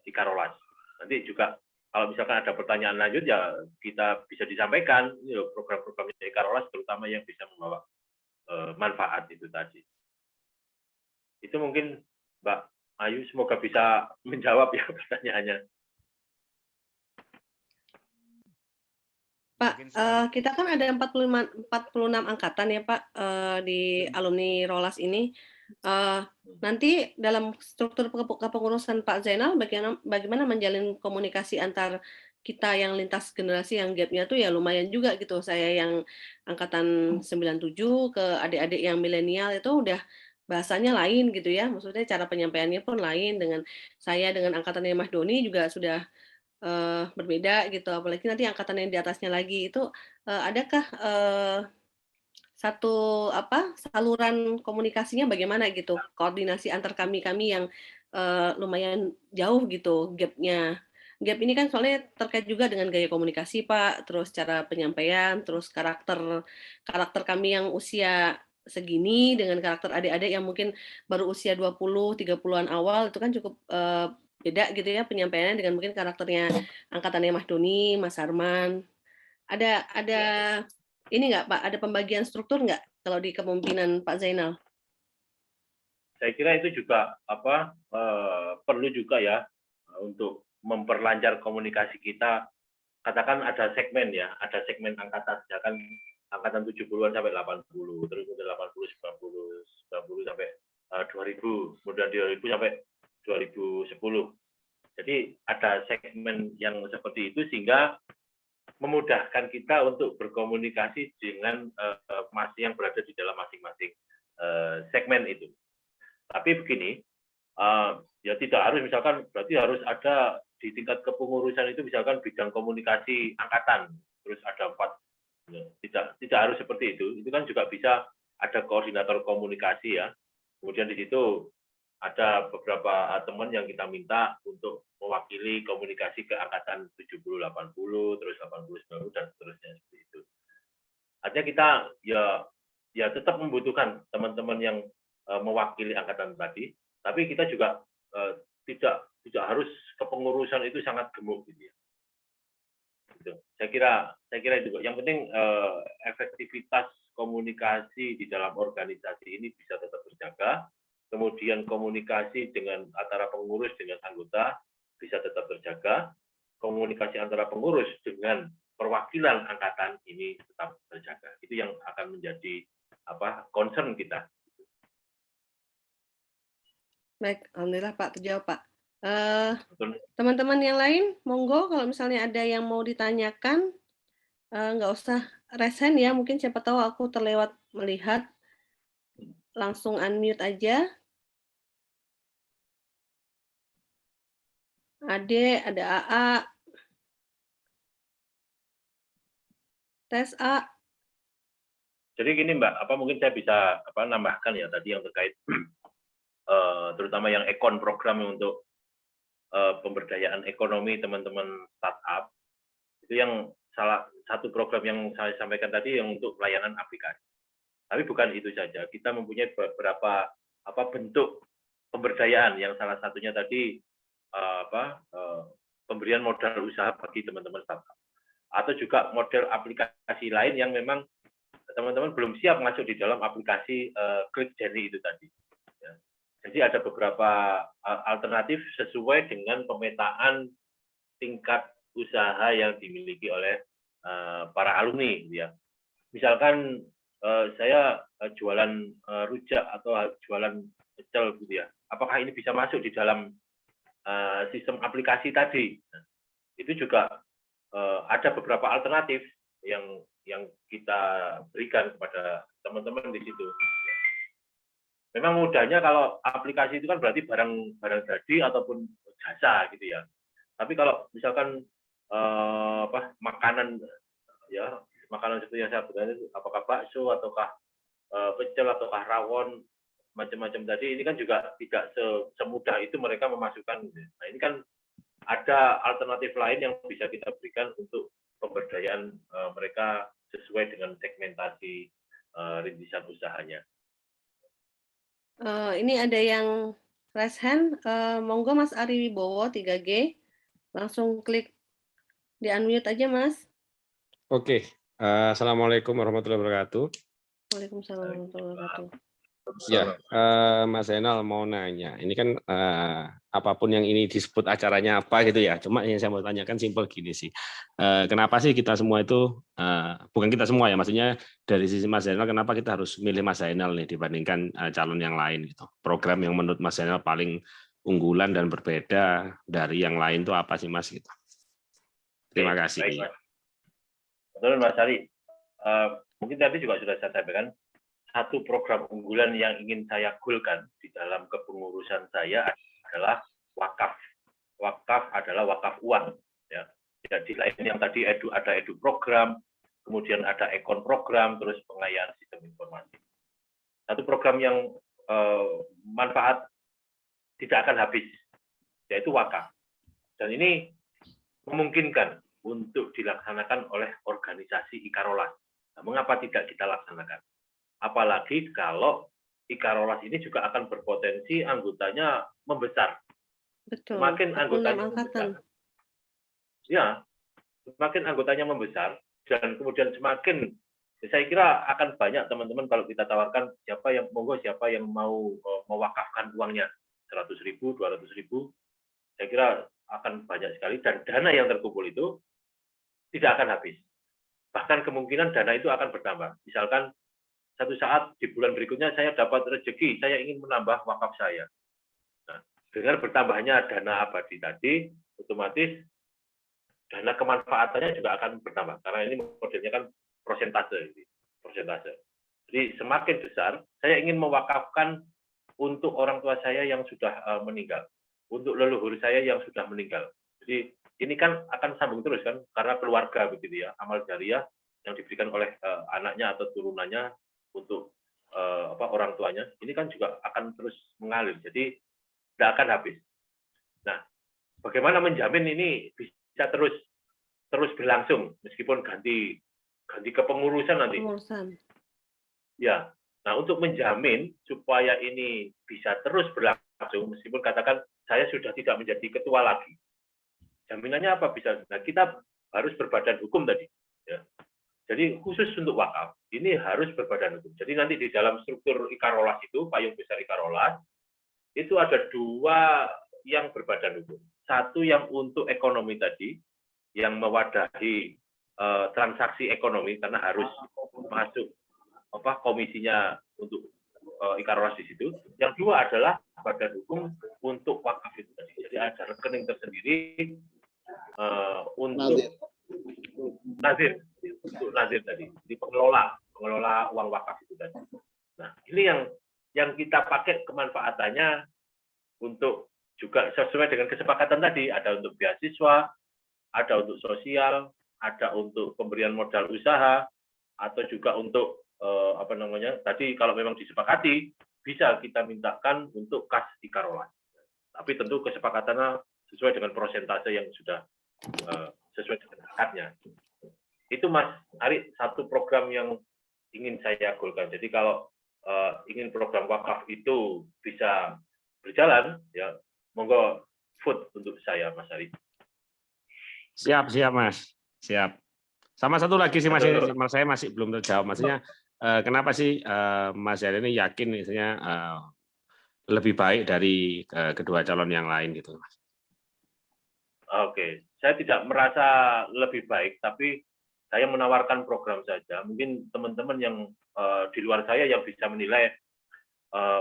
Ikarolas. Nanti juga kalau misalkan ada pertanyaan lanjut ya kita bisa disampaikan program-programnya Ikarolas terutama yang bisa membawa manfaat itu tadi. Itu mungkin Mbak Ayu semoga bisa menjawab ya pertanyaannya. Pak, kita kan ada 46 angkatan ya Pak di alumni Rolas ini. Nanti dalam struktur kepengurusan Pak Zainal bagaimana menjalin komunikasi antar kita yang lintas generasi yang gapnya tuh ya lumayan juga gitu. Saya yang angkatan 97 ke adik-adik yang milenial itu udah bahasanya lain gitu ya. Maksudnya cara penyampaiannya pun lain dengan saya dengan angkatannya Mas Doni juga sudah berbeda gitu, apalagi nanti angkatan yang di atasnya lagi itu adakah satu saluran komunikasinya bagaimana gitu, koordinasi antar kami yang lumayan jauh gitu gapnya. Gap ini kan soalnya terkait juga dengan gaya komunikasi Pak, terus cara penyampaian, terus karakter kami yang usia segini dengan karakter adik-adik yang mungkin baru usia 20-30-an awal itu kan cukup beda gitu ya penyampaiannya dengan mungkin karakternya angkatannya Mas Doni, Mas Arman. Ada ini nggak Pak? Ada pembagian struktur nggak kalau di kepemimpinan Pak Zainal? Saya kira itu juga perlu juga ya untuk memperlancar komunikasi kita. Katakan ada segmen ya, ada segmen angkatan, misalkan angkatan 70-an sampai 80, terus kemudian 80, 90 sampai 2000, kemudian 2000 sampai 2010. Jadi ada segmen yang seperti itu sehingga memudahkan kita untuk berkomunikasi dengan yang berada di dalam masing-masing segmen itu. Tapi begini, ya tidak harus misalkan berarti harus ada di tingkat kepengurusan itu misalkan bidang komunikasi angkatan, terus ada 4. Tidak harus seperti itu. Itu kan juga bisa ada koordinator komunikasi ya. Kemudian di situ ada beberapa teman yang kita minta untuk mewakili komunikasi ke angkatan 70, 80, terus 80, 90 dan seterusnya seperti itu. Artinya kita ya tetap membutuhkan teman-teman yang mewakili angkatan tadi, tapi kita juga tidak harus kepengurusan itu sangat gemuk gitu ya. Gitu. Saya kira itu. Yang penting efektivitas komunikasi di dalam organisasi ini bisa tetap terjaga. Kemudian komunikasi dengan antara pengurus dengan anggota bisa tetap terjaga. Komunikasi antara pengurus dengan perwakilan angkatan ini tetap terjaga. Itu yang akan menjadi concern kita. Baik, alhamdulillah Pak terjawab Pak. Teman-teman yang lain, monggo kalau misalnya ada yang mau ditanyakan, nggak usah resen ya, mungkin siapa tahu aku terlewat melihat, langsung unmute aja. Ade, ada AA. Tes A. Jadi gini Mbak, mungkin saya bisa nambahkan ya tadi yang terkait terutama yang ekon program untuk pemberdayaan ekonomi teman-teman startup. Itu yang salah satu program yang saya sampaikan tadi yang untuk pelayanan aplikasi. Tapi bukan itu saja, kita mempunyai beberapa bentuk pemberdayaan yang salah satunya tadi pemberian modal usaha bagi teman-teman startup. Atau juga model aplikasi lain yang memang teman-teman belum siap masuk di dalam aplikasi Klik Jenny itu tadi. Ya. Jadi ada beberapa alternatif sesuai dengan pemetaan tingkat usaha yang dimiliki oleh para alumni, gitu ya. Misalkan saya jualan rujak atau jualan pecel, gitu ya. Apakah ini bisa masuk di dalam sistem aplikasi tadi? Nah, itu juga ada beberapa alternatif yang kita berikan kepada teman-teman di situ. Memang mudahnya kalau aplikasi itu kan berarti barang jadi ataupun jasa gitu ya. Tapi kalau misalkan makanan ya, makanan seperti yang saya sebutkan itu apakah bakso ataukah pecel ataukah rawon macam-macam tadi, ini kan juga tidak semudah itu mereka memasukkan. Nah, ini kan ada alternatif lain yang bisa kita berikan untuk pemberdayaan mereka sesuai dengan segmentasi rintisan usahanya. Ini ada yang raise hand, monggo Mas Ari Wibowo 3G, langsung klik di unmute aja Mas. Oke, Assalamualaikum warahmatullahi wabarakatuh. Waalaikumsalam warahmatullahi wabarakatuh. Ya, Mas Zainal mau nanya, ini kan apapun yang ini disebut acaranya apa gitu ya, cuma yang saya mau tanyakan simpel gini sih, kenapa sih kita semua itu, bukan kita semua ya, maksudnya dari sisi Mas Zainal, kenapa kita harus milih Mas Zainal nih dibandingkan calon yang lain gitu, program yang menurut Mas Zainal paling unggulan dan berbeda dari yang lain itu apa sih Mas gitu. Terima kasih. Baik, Mas. Betul Mas Ari, mungkin tadi juga sudah saya sampaikan, satu program unggulan yang ingin saya goalkan di dalam kepengurusan saya adalah wakaf. Wakaf adalah wakaf uang. Ya. Jadi lain yang tadi ada edu program, kemudian ada ekon program, terus pengayaan sistem informasi. Satu program yang manfaat tidak akan habis, yaitu wakaf. Dan ini memungkinkan untuk dilaksanakan oleh organisasi Ikarolas. Nah, mengapa tidak kita laksanakan? Apalagi kalau Ikarolas ini juga akan berpotensi anggotanya membesar. Betul. Semakin anggotanya membesar, ya, semakin anggotanya membesar dan kemudian semakin, saya kira akan banyak teman-teman kalau kita tawarkan siapa yang mau mewakafkan uangnya 100.000, 200.000, saya kira akan banyak sekali dan dana yang terkumpul itu tidak akan habis. Bahkan kemungkinan dana itu akan bertambah. Misalkan satu saat di bulan berikutnya saya dapat rezeki, saya ingin menambah wakaf saya. Nah, dengan bertambahnya dana abadi tadi, otomatis dana kemanfaatannya juga akan bertambah. Karena ini modelnya kan persentase. Jadi semakin besar, saya ingin mewakafkan untuk orang tua saya yang sudah meninggal, untuk leluhur saya yang sudah meninggal. Jadi ini kan akan sambung terus kan, karena keluarga begitu ya, amal jariah yang diberikan oleh anaknya atau turunannya untuk orang tuanya, ini kan juga akan terus mengalir, jadi tidak akan habis. Nah, bagaimana menjamin ini bisa terus berlangsung meskipun ganti kepengurusan nanti? Ya, nah untuk menjamin supaya ini bisa terus berlangsung meskipun katakan saya sudah tidak menjadi ketua lagi, jaminannya apa bisa? Nah, kita harus berbadan hukum tadi. Ya. Jadi khusus untuk wakaf, ini harus berbadan hukum. Jadi nanti di dalam struktur Ikarolas itu, payung besar Ikarolas, itu ada dua yang berbadan hukum. Satu yang untuk ekonomi tadi, yang mewadahi transaksi ekonomi, karena harus masuk komisinya untuk Ikarolas di situ. Yang dua adalah badan hukum untuk wakaf itu tadi. Jadi ada rekening tersendiri untuk nazir tadi, di pengelola uang wakaf itu tadi. Nah, ini yang kita pakai kemanfaatannya untuk juga sesuai dengan kesepakatan tadi, ada untuk beasiswa, ada untuk sosial, ada untuk pemberian modal usaha, atau juga untuk tadi kalau memang disepakati bisa kita mintakan untuk kas Ikarolas. Tapi tentu kesepakatannya sesuai dengan persentase yang sudah sesuai dengan haknya. Itu Mas Ari, satu program yang ingin saya goalkan. Jadi kalau ingin program wakaf itu bisa berjalan, ya monggo vote untuk saya, Mas Ari. Siap Mas. Siap. Sama satu lagi sih Mas, saya masih belum terjawab. Maksudnya kenapa sih Mas Ari ini yakin misalnya lebih baik dari kedua calon yang lain gitu, Mas. Oke, saya tidak merasa lebih baik, tapi saya menawarkan program saja. Mungkin teman-teman yang di luar saya yang bisa menilai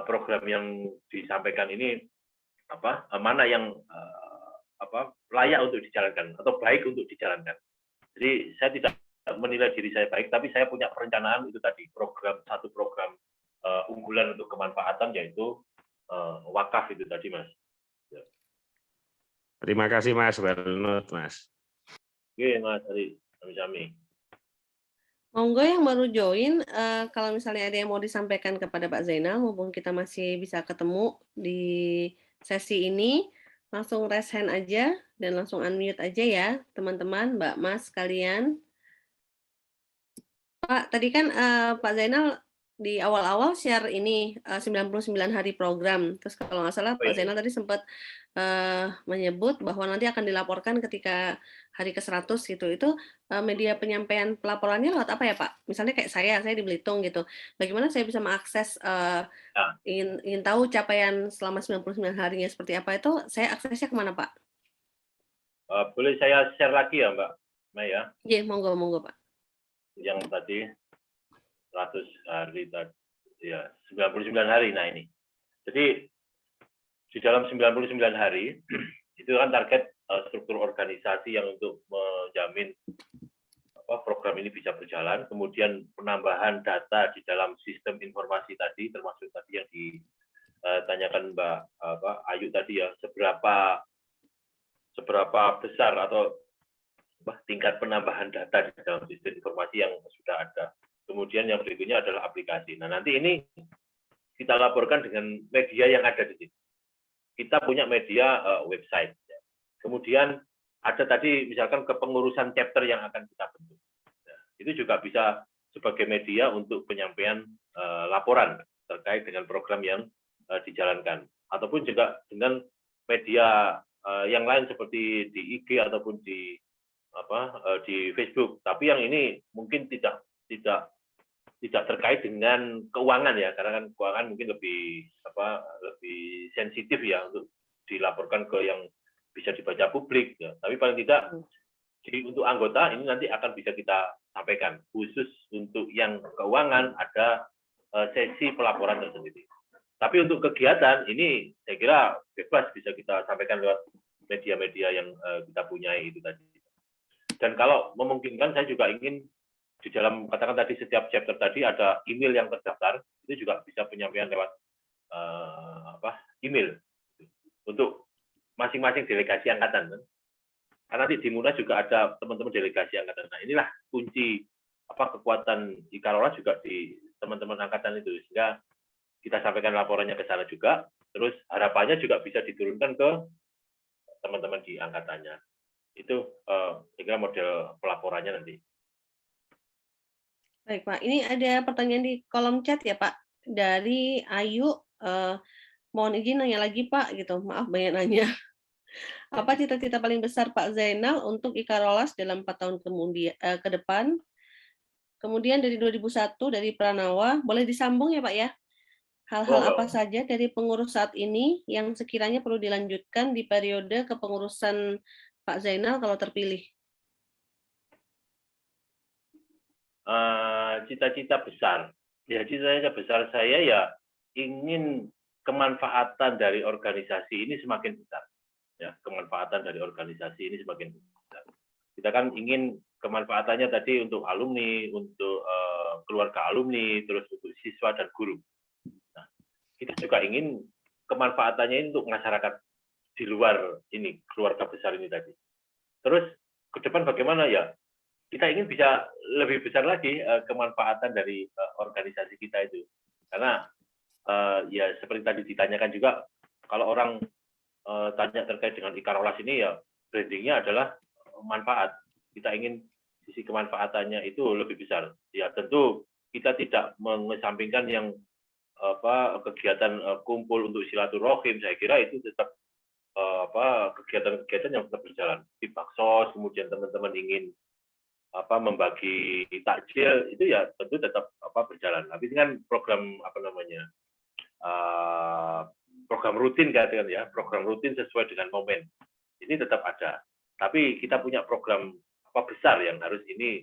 program yang disampaikan ini mana yang layak untuk dijalankan atau baik untuk dijalankan. Jadi saya tidak menilai diri saya baik, tapi saya punya perencanaan itu tadi satu program unggulan untuk kemanfaatan yaitu wakaf itu tadi, Mas. Terima kasih Mas, well note, Mas. Oke, Mas Ari, kami. Monggo yang baru join, kalau misalnya ada yang mau disampaikan kepada Pak Zainal, mumpung kita masih bisa ketemu di sesi ini, langsung raise hand aja dan langsung unmute aja ya, teman-teman, Mbak Mas kalian. Pak, tadi kan Pak Zainal di awal-awal share ini 99 hari program. Terus kalau nggak salah Pak Zainal tadi sempat menyebut bahwa nanti akan dilaporkan ketika hari ke-100 gitu. Itu media penyampaian pelaporannya lewat apa ya Pak? Misalnya kayak saya di Belitung gitu. Bagaimana saya bisa mengakses ingin tahu capaian selama 99 harinya seperti apa itu, saya aksesnya kemana Pak? Boleh saya share lagi ya Mbak Maya? Iya, monggo Pak. Yang tadi 100 hari tadi, ya 99 hari. Nah ini, jadi di dalam 99 hari itu kan target struktur organisasi yang untuk menjamin program ini bisa berjalan. Kemudian penambahan data di dalam sistem informasi tadi, termasuk tadi yang ditanyakan Mbak Ayu tadi ya, seberapa besar atau tingkat penambahan data di dalam sistem informasi yang sudah ada. Kemudian yang berikutnya adalah aplikasi. Nah, nanti ini kita laporkan dengan media yang ada di sini. Kita punya media website. Kemudian ada tadi misalkan kepengurusan chapter yang akan kita bentuk. Nah, itu juga bisa sebagai media untuk penyampaian laporan terkait dengan program yang dijalankan. Ataupun juga dengan media yang lain seperti di IG ataupun di Facebook. Tapi yang ini mungkin tidak terkait dengan keuangan ya, karena kan keuangan mungkin lebih sensitif ya untuk dilaporkan ke yang bisa dibaca publik ya. Tapi paling tidak untuk anggota ini nanti akan bisa kita sampaikan khusus untuk yang keuangan ada sesi pelaporan tersendiri. Tapi untuk kegiatan ini saya kira bebas bisa kita sampaikan lewat media-media yang kita punyai itu tadi. Dan kalau memungkinkan saya juga ingin di dalam katakan tadi setiap chapter tadi ada email yang terdaftar, itu juga bisa penyampaian lewat email untuk masing-masing delegasi angkatan. Karena nanti di Munas juga ada teman-teman delegasi angkatan. Nah, inilah kunci kekuatan Ikarola juga di teman-teman angkatan itu, sehingga kita sampaikan laporannya ke sana juga. Terus harapannya juga bisa diturunkan ke teman-teman di angkatannya. Itu saya kira model pelaporannya nanti. Baik Pak, ini ada pertanyaan di kolom chat ya Pak, dari Ayu, mohon izin nanya lagi Pak, gitu, maaf banyak nanya. Apa cita-cita paling besar Pak Zainal untuk Ikarolas dalam 4 tahun ke depan? Kemudian dari 2001 dari Pranawa, boleh disambung ya Pak ya? Hal-hal apa saja dari pengurus saat ini yang sekiranya perlu dilanjutkan di periode kepengurusan Pak Zainal kalau terpilih? Cita-cita besar. Ya, cita-cita besar saya ya ingin kemanfaatan dari organisasi ini semakin besar. Ya, kemanfaatan dari organisasi ini semakin besar. Kita kan ingin kemanfaatannya tadi untuk alumni, untuk keluarga alumni, terus untuk siswa dan guru. Nah, kita juga ingin kemanfaatannya ini untuk masyarakat di luar ini, keluarga besar ini tadi. Terus ke depan bagaimana ya? Kita ingin bisa lebih besar lagi kemanfaatan dari organisasi kita itu. Karena ya seperti tadi ditanyakan juga, kalau orang tanya terkait dengan Ikarolas ini ya brandingnya adalah manfaat. Kita ingin sisi kemanfaatannya itu lebih besar. Ya tentu kita tidak mengesampingkan yang kegiatan kumpul untuk silaturahim. Saya kira itu tetap kegiatan-kegiatan yang tetap berjalan. Di Baksos, kemudian teman-teman ingin membagi takjil itu ya tentu tetap berjalan. Tapi dengan program program rutin kan ya, program rutin sesuai dengan momen. Ini tetap ada. Tapi kita punya program besar yang harus ini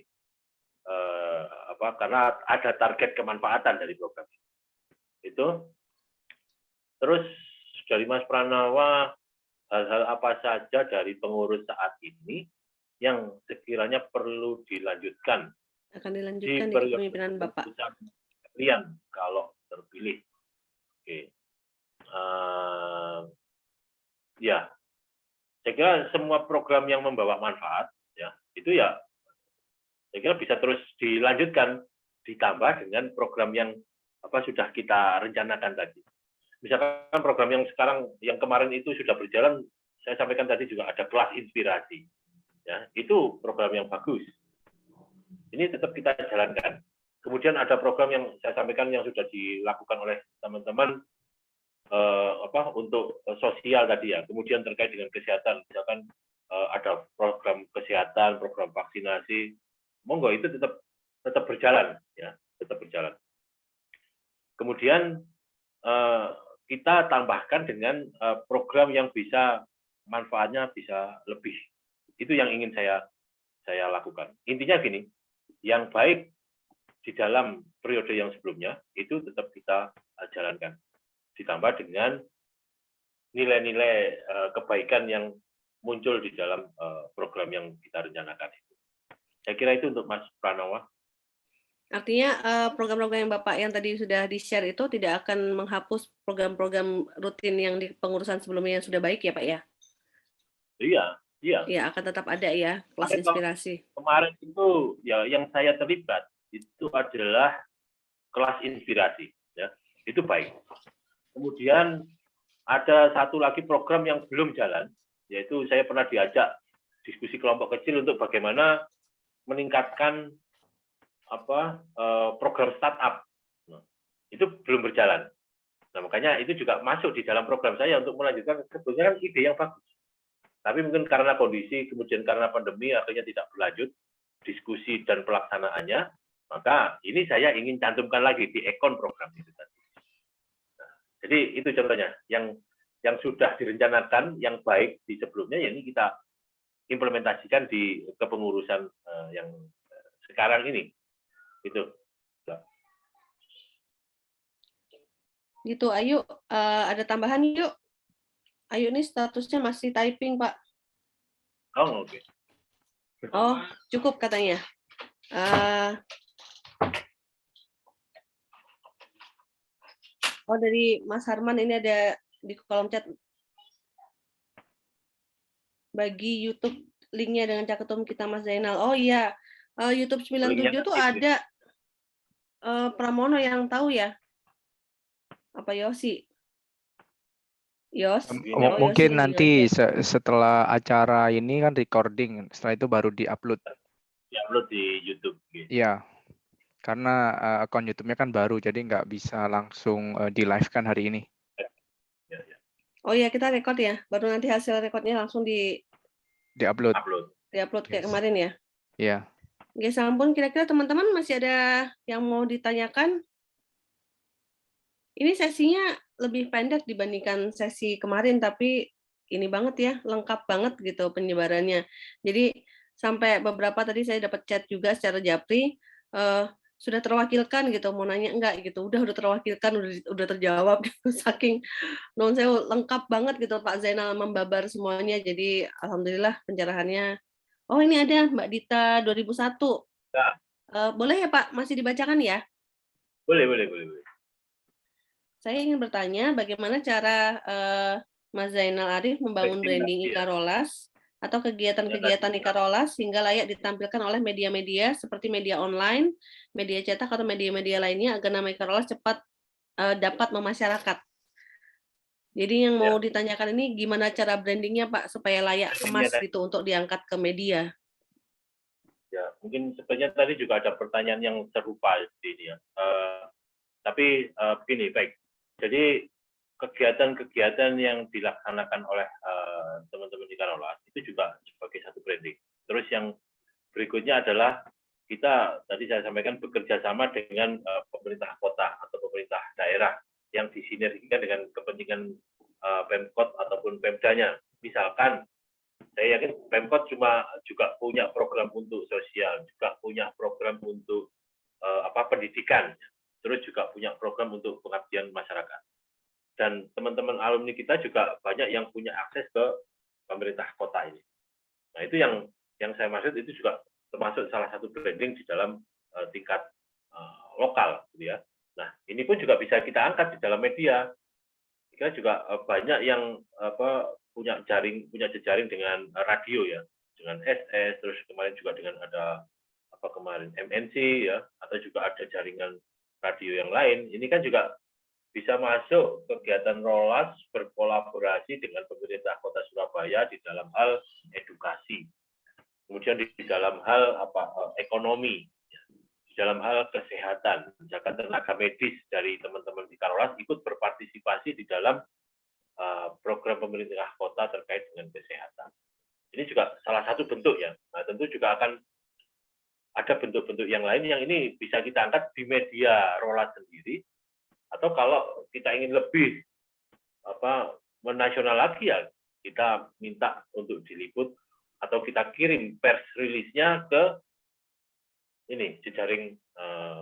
karena ada target kemanfaatan dari program itu. Terus dari Mas Pranawa, hal-hal apa saja dari pengurus saat ini yang sekiranya perlu dilanjutkan Akan di dilanjutkan di periode kepemimpinan Bapak. kalian kalau terpilih. Oke. Ya, saya kira semua program yang membawa manfaat, ya itu ya, saya kira bisa terus dilanjutkan, ditambah dengan program yang sudah kita rencanakan tadi. Misalkan program yang sekarang, yang kemarin itu sudah berjalan, saya sampaikan tadi juga ada kelas inspirasi, ya itu program yang bagus. Ini tetap kita jalankan. Kemudian ada program yang saya sampaikan yang sudah dilakukan oleh teman-teman untuk sosial tadi ya. Kemudian terkait dengan kesehatan, misalkan ada program kesehatan, program vaksinasi, monggo itu tetap berjalan ya, tetap berjalan. Kemudian kita tambahkan dengan program yang bisa manfaatnya bisa lebih. Itu yang ingin saya lakukan. Intinya gini, yang baik di dalam periode yang sebelumnya itu tetap kita jalankan. Ditambah dengan nilai-nilai kebaikan yang muncul di dalam program yang kita rencanakan itu. Saya kira itu untuk Mas Pranawa. Artinya program-program yang Bapak yang tadi sudah di-share itu tidak akan menghapus program-program rutin yang di pengurusan sebelumnya yang sudah baik ya Pak ya? Iya. Iya, akan tetap ada ya, kelas inspirasi. Kemarin itu ya yang saya terlibat itu adalah kelas inspirasi ya. Itu baik. Kemudian ada satu lagi program yang belum jalan, yaitu saya pernah diajak diskusi kelompok kecil untuk bagaimana meningkatkan program startup. Nah, itu belum berjalan. Nah, makanya itu juga masuk di dalam program saya untuk melanjutkan. Sebetulnya kan ide yang bagus. Tapi mungkin karena kondisi, kemudian karena pandemi akhirnya tidak berlanjut diskusi dan pelaksanaannya, maka ini saya ingin cantumkan lagi di ekon program itu tadi. Nah, jadi itu contohnya yang sudah direncanakan yang baik di sebelumnya, ya ini kita implementasikan di kepengurusan yang sekarang ini. Itu. Gitu, Ayu, ada tambahan yuk. Ayu ini statusnya masih typing, Pak. Oh, oke. Oh, cukup katanya. Dari Mas Harman ini ada di kolom chat. Bagi YouTube linknya dengan caketum kita Mas Zainal. Oh iya, YouTube 97 tuh ada Pramono yang tahu ya? Apa Yosi? Mungkin nanti setelah acara ini kan recording, setelah itu baru diupload. Diupload di YouTube. Iya, karena akun YouTube-nya kan baru, jadi nggak bisa langsung di-live-kan hari ini. Oh iya, kita record ya, baru nanti hasil recordnya langsung di-upload. Di-upload kayak kemarin ya? Iya. Oke, sampun, kira-kira teman-teman masih ada yang mau ditanyakan? Ini sesinya lebih pendek dibandingkan sesi kemarin, tapi ini banget ya, lengkap banget gitu penyebarannya. Jadi sampai beberapa tadi saya dapat chat juga secara japri, sudah terwakilkan gitu, mau nanya enggak gitu, udah terwakilkan, udah terjawab gitu, saking non saya lengkap banget gitu Pak Zainal membabar semuanya, jadi alhamdulillah pencerahannya. Oh ini ada Mbak Dita 2001. Ya. Boleh ya Pak, masih dibacakan ya? Boleh. Saya ingin bertanya bagaimana cara Mas Zainal Arif membangun branding Ikarolas atau kegiatan-kegiatan Ikarolas sehingga layak ditampilkan oleh media-media seperti media online, media cetak atau media-media lainnya agar nama Ikarolas cepat dapat memasyarakat. Jadi yang mau ditanyakan ini gimana cara brandingnya Pak supaya layak kemas gitu untuk diangkat ke media? Ya, mungkin sebenarnya tadi juga ada pertanyaan yang serupa di ini ya. Tapi begini, baik. Jadi kegiatan-kegiatan yang dilaksanakan oleh teman-teman di Ikarolas itu juga sebagai satu branding. Terus yang berikutnya adalah kita tadi saya sampaikan bekerja sama dengan pemerintah kota atau pemerintah daerah yang disinergikan dengan kepentingan Pemkot ataupun Pemdanya. Misalkan saya yakin Pemkot juga punya program untuk sosial, juga punya program untuk pendidikan, terus juga punya program untuk pengabdian masyarakat. Dan teman-teman alumni kita juga banyak yang punya akses ke pemerintah kota ini. Nah, itu yang saya maksud, itu juga termasuk salah satu branding di dalam tingkat lokal, gitu ya. Nah, ini pun juga bisa kita angkat di dalam media. Kita juga banyak yang punya jejaring dengan radio ya, dengan SS, terus kemarin juga dengan ada kemarin MNC ya, atau juga ada jaringan radio yang lain. Ini kan juga bisa masuk kegiatan Rolas berkolaborasi dengan pemerintah Kota Surabaya di dalam hal edukasi, kemudian di dalam hal ekonomi, di dalam hal kesehatan, misalkan tenaga medis dari teman-teman di Karolas ikut berpartisipasi di dalam program pemerintah kota terkait dengan kesehatan. Ini juga salah satu bentuk ya. Nah, tentu juga akan ada bentuk-bentuk yang lain yang ini bisa kita angkat di media Rolas sendiri, atau kalau kita ingin lebih menasional lagi ya, kita minta untuk diliput atau kita kirim pers rilisnya ke ini jejaring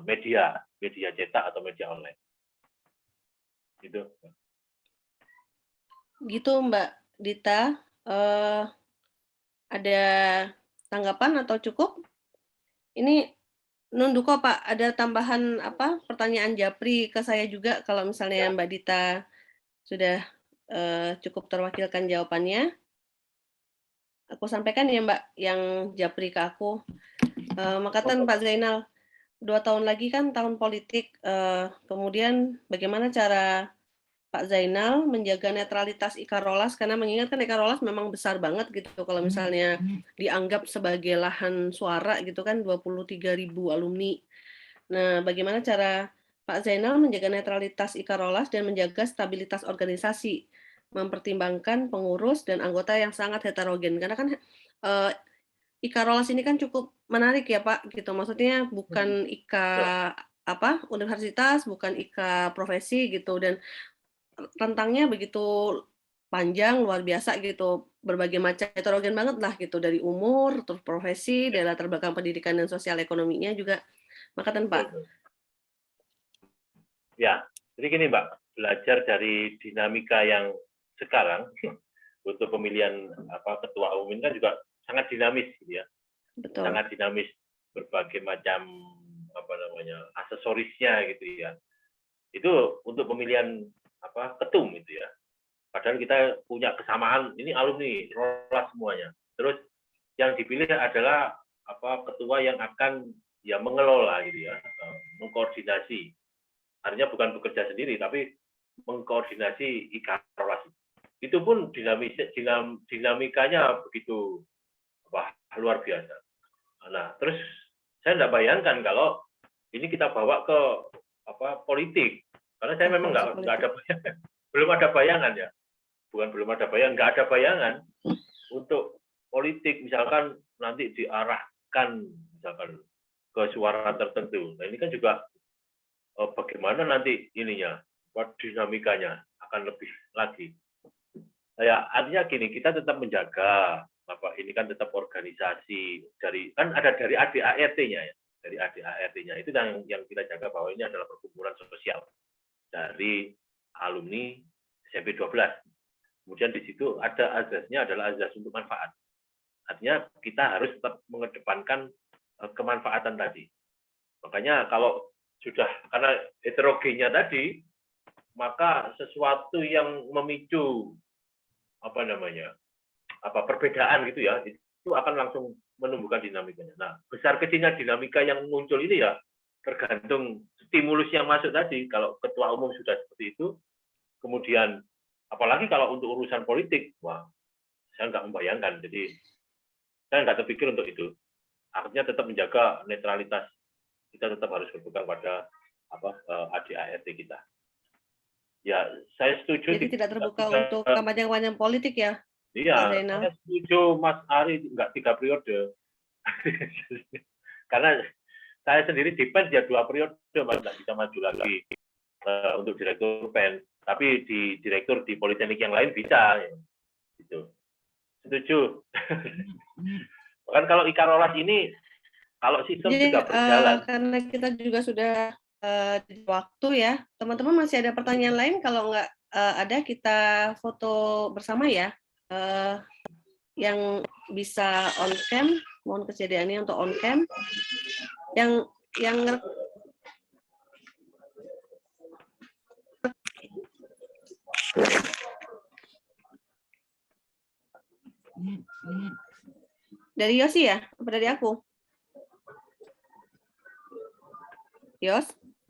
media cetak atau media online. Gitu. Gitu Mbak Dita. Ada tanggapan atau cukup? Ini nunduk kok Pak, ada tambahan pertanyaan Japri ke saya juga kalau misalnya Mbak Dita sudah cukup terwakilkan jawabannya. Aku sampaikan ya Mbak yang Japri ke aku. Makatan Pak Zainal, 2 tahun lagi kan tahun politik, kemudian bagaimana cara Pak Zainal menjaga netralitas Ikarolas, karena mengingatkan Ikarolas memang besar banget gitu kalau misalnya dianggap sebagai lahan suara gitu kan, 23.000 alumni. Nah, bagaimana cara Pak Zainal menjaga netralitas Ikarolas dan menjaga stabilitas organisasi, mempertimbangkan pengurus dan anggota yang sangat heterogen, karena kan Ikarolas ini kan cukup menarik ya Pak gitu, maksudnya bukan universitas, bukan profesi gitu, dan rentangnya begitu panjang, luar biasa gitu, berbagai macam, heterogen banget lah gitu, dari umur, terus profesi, dari latar belakang pendidikan dan sosial ekonominya juga. Makatan Pak. Ya, jadi gini Mbak, belajar dari dinamika yang sekarang untuk pemilihan ketua umum ini kan juga sangat dinamis gitu ya. Betul. Sangat dinamis, berbagai macam aksesorisnya gitu ya. Itu untuk pemilihan ketum itu ya. Padahal kita punya kesamaan, ini alumni Rolas semuanya. Terus yang dipilih adalah ketua yang akan ya mengelola gitu ya, mengkoordinasi. Artinya bukan bekerja sendiri tapi mengkoordinasi Ikarolas. Itu pun dinamikanya begitu luar biasa. Nah, terus saya tidak bayangkan kalau ini kita bawa ke politik, karena saya memang nggak ada bayangan, belum ada bayangan ya, nggak ada bayangan untuk politik misalkan nanti diarahkan misalkan ke suara tertentu. Nah ini kan juga bagaimana nanti ininya, dinamikanya akan lebih lagi. Ya artinya gini, kita tetap menjaga ini kan tetap organisasi dari ADART-nya ya, dari ADART-nya itu yang kita jaga bahwa ini adalah perkumpulan sosial dari alumni SMP 12. Kemudian di situ ada azasnya adalah azas untuk manfaat. Artinya kita harus tetap mengedepankan kemanfaatan tadi. Makanya kalau sudah karena heterogennya tadi, maka sesuatu yang memicu perbedaan gitu ya, itu akan langsung menumbuhkan dinamikanya. Nah, besar kecilnya dinamika yang muncul ini ya tergantung stimulus yang masuk tadi. Kalau ketua umum sudah seperti itu, kemudian apalagi kalau untuk urusan politik, wah, saya nggak membayangkan. Jadi saya nggak terpikir untuk itu. Artinya tetap menjaga netralitas. Kita tetap harus berpegang pada ADART kita. Ya, saya setuju. Jadi tidak terbuka untuk kampanye politik ya? Iya, saya setuju Mas Ari nggak 3 periode. Karena saya sendiri depend ya 2 periode, Mas, nggak bisa maju lagi. untuk direktur PEN. Tapi di direktur di politeknik yang lain bisa, gitu. Setuju. Kan kalau Ikarolas ini, kalau sistem Jadi, sudah berjalan. karena kita juga sudah di waktu ya, teman-teman masih ada pertanyaan lain? Kalau nggak ada, kita foto bersama ya. Yang bisa on cam, mohon kesediaannya untuk on cam. Yang dari Yosi ya? Apa dari aku? Yos,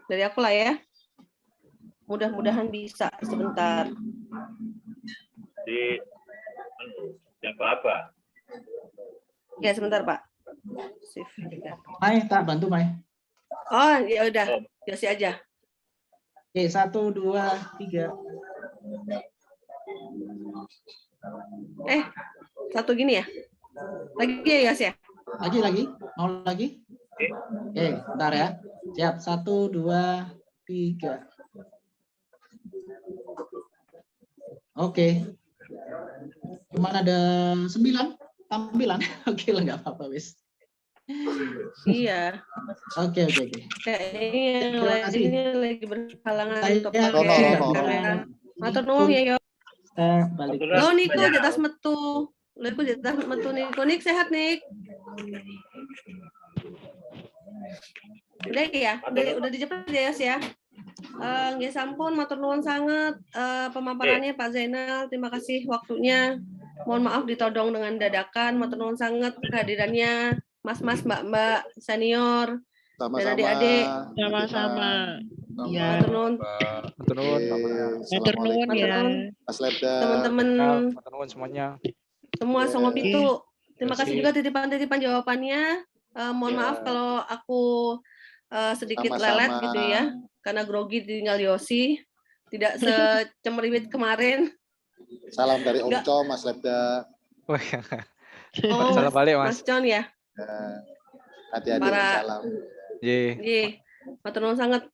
dari aku lah ya. Mudah-mudahan bisa sebentar. Di apa-apa. Ya, sebentar, Pak. Sip. Mai, tak bantu Mai. Oh, ya udah. Yosi aja. Oke, 1, 2, 3. Satu gini ya? Lagi ya, Yos ya? Lagi? Mau lagi? Oke, bentar ya. Siap, 1, 2, 3. Oke. Cuman ada 9 tampilan. Oke lah, nggak apa-apa, wis. Iya. Oke. Kayaknya lagi berhalangan untuk Saya- pakai kamera. Matur nuwun ya, Yos. Balik. Lo Niko jelas metu. Lo jelas metu Niko. Nik sehat, Nik. Udah ya? Udah dijepit ya, Yos ya? Nggih sampun, matur nuwun sangat pemaparannya Pak Zainal. Terima kasih waktunya. Mohon maaf ditodong dengan dadakan. Matur nuwun sangat kehadirannya Mas-mas, Mbak-mbak senior dan Sama-sama. adik-adik. Sama-sama. Ya. Matur nuwun. Matur nuwun. Matur nuwun ya. Mas Lebda. Teman-teman Matur nuwun semuanya. semua Songo Pitu. Terima Terima kasih kasih. juga titipan-titipan jawabannya. Mohon maaf kalau aku sedikit Sama-sama. lelet gitu ya, karena grogi tinggal Yosi, tidak secemeriwit kemarin. Salam dari Om Enggak. Com, Mas Lebda. Wah, Oh, salam balik Mas Mas. John ya. Hati-hati, Para- salam. Ye. Nggih. Matur nuwun sangat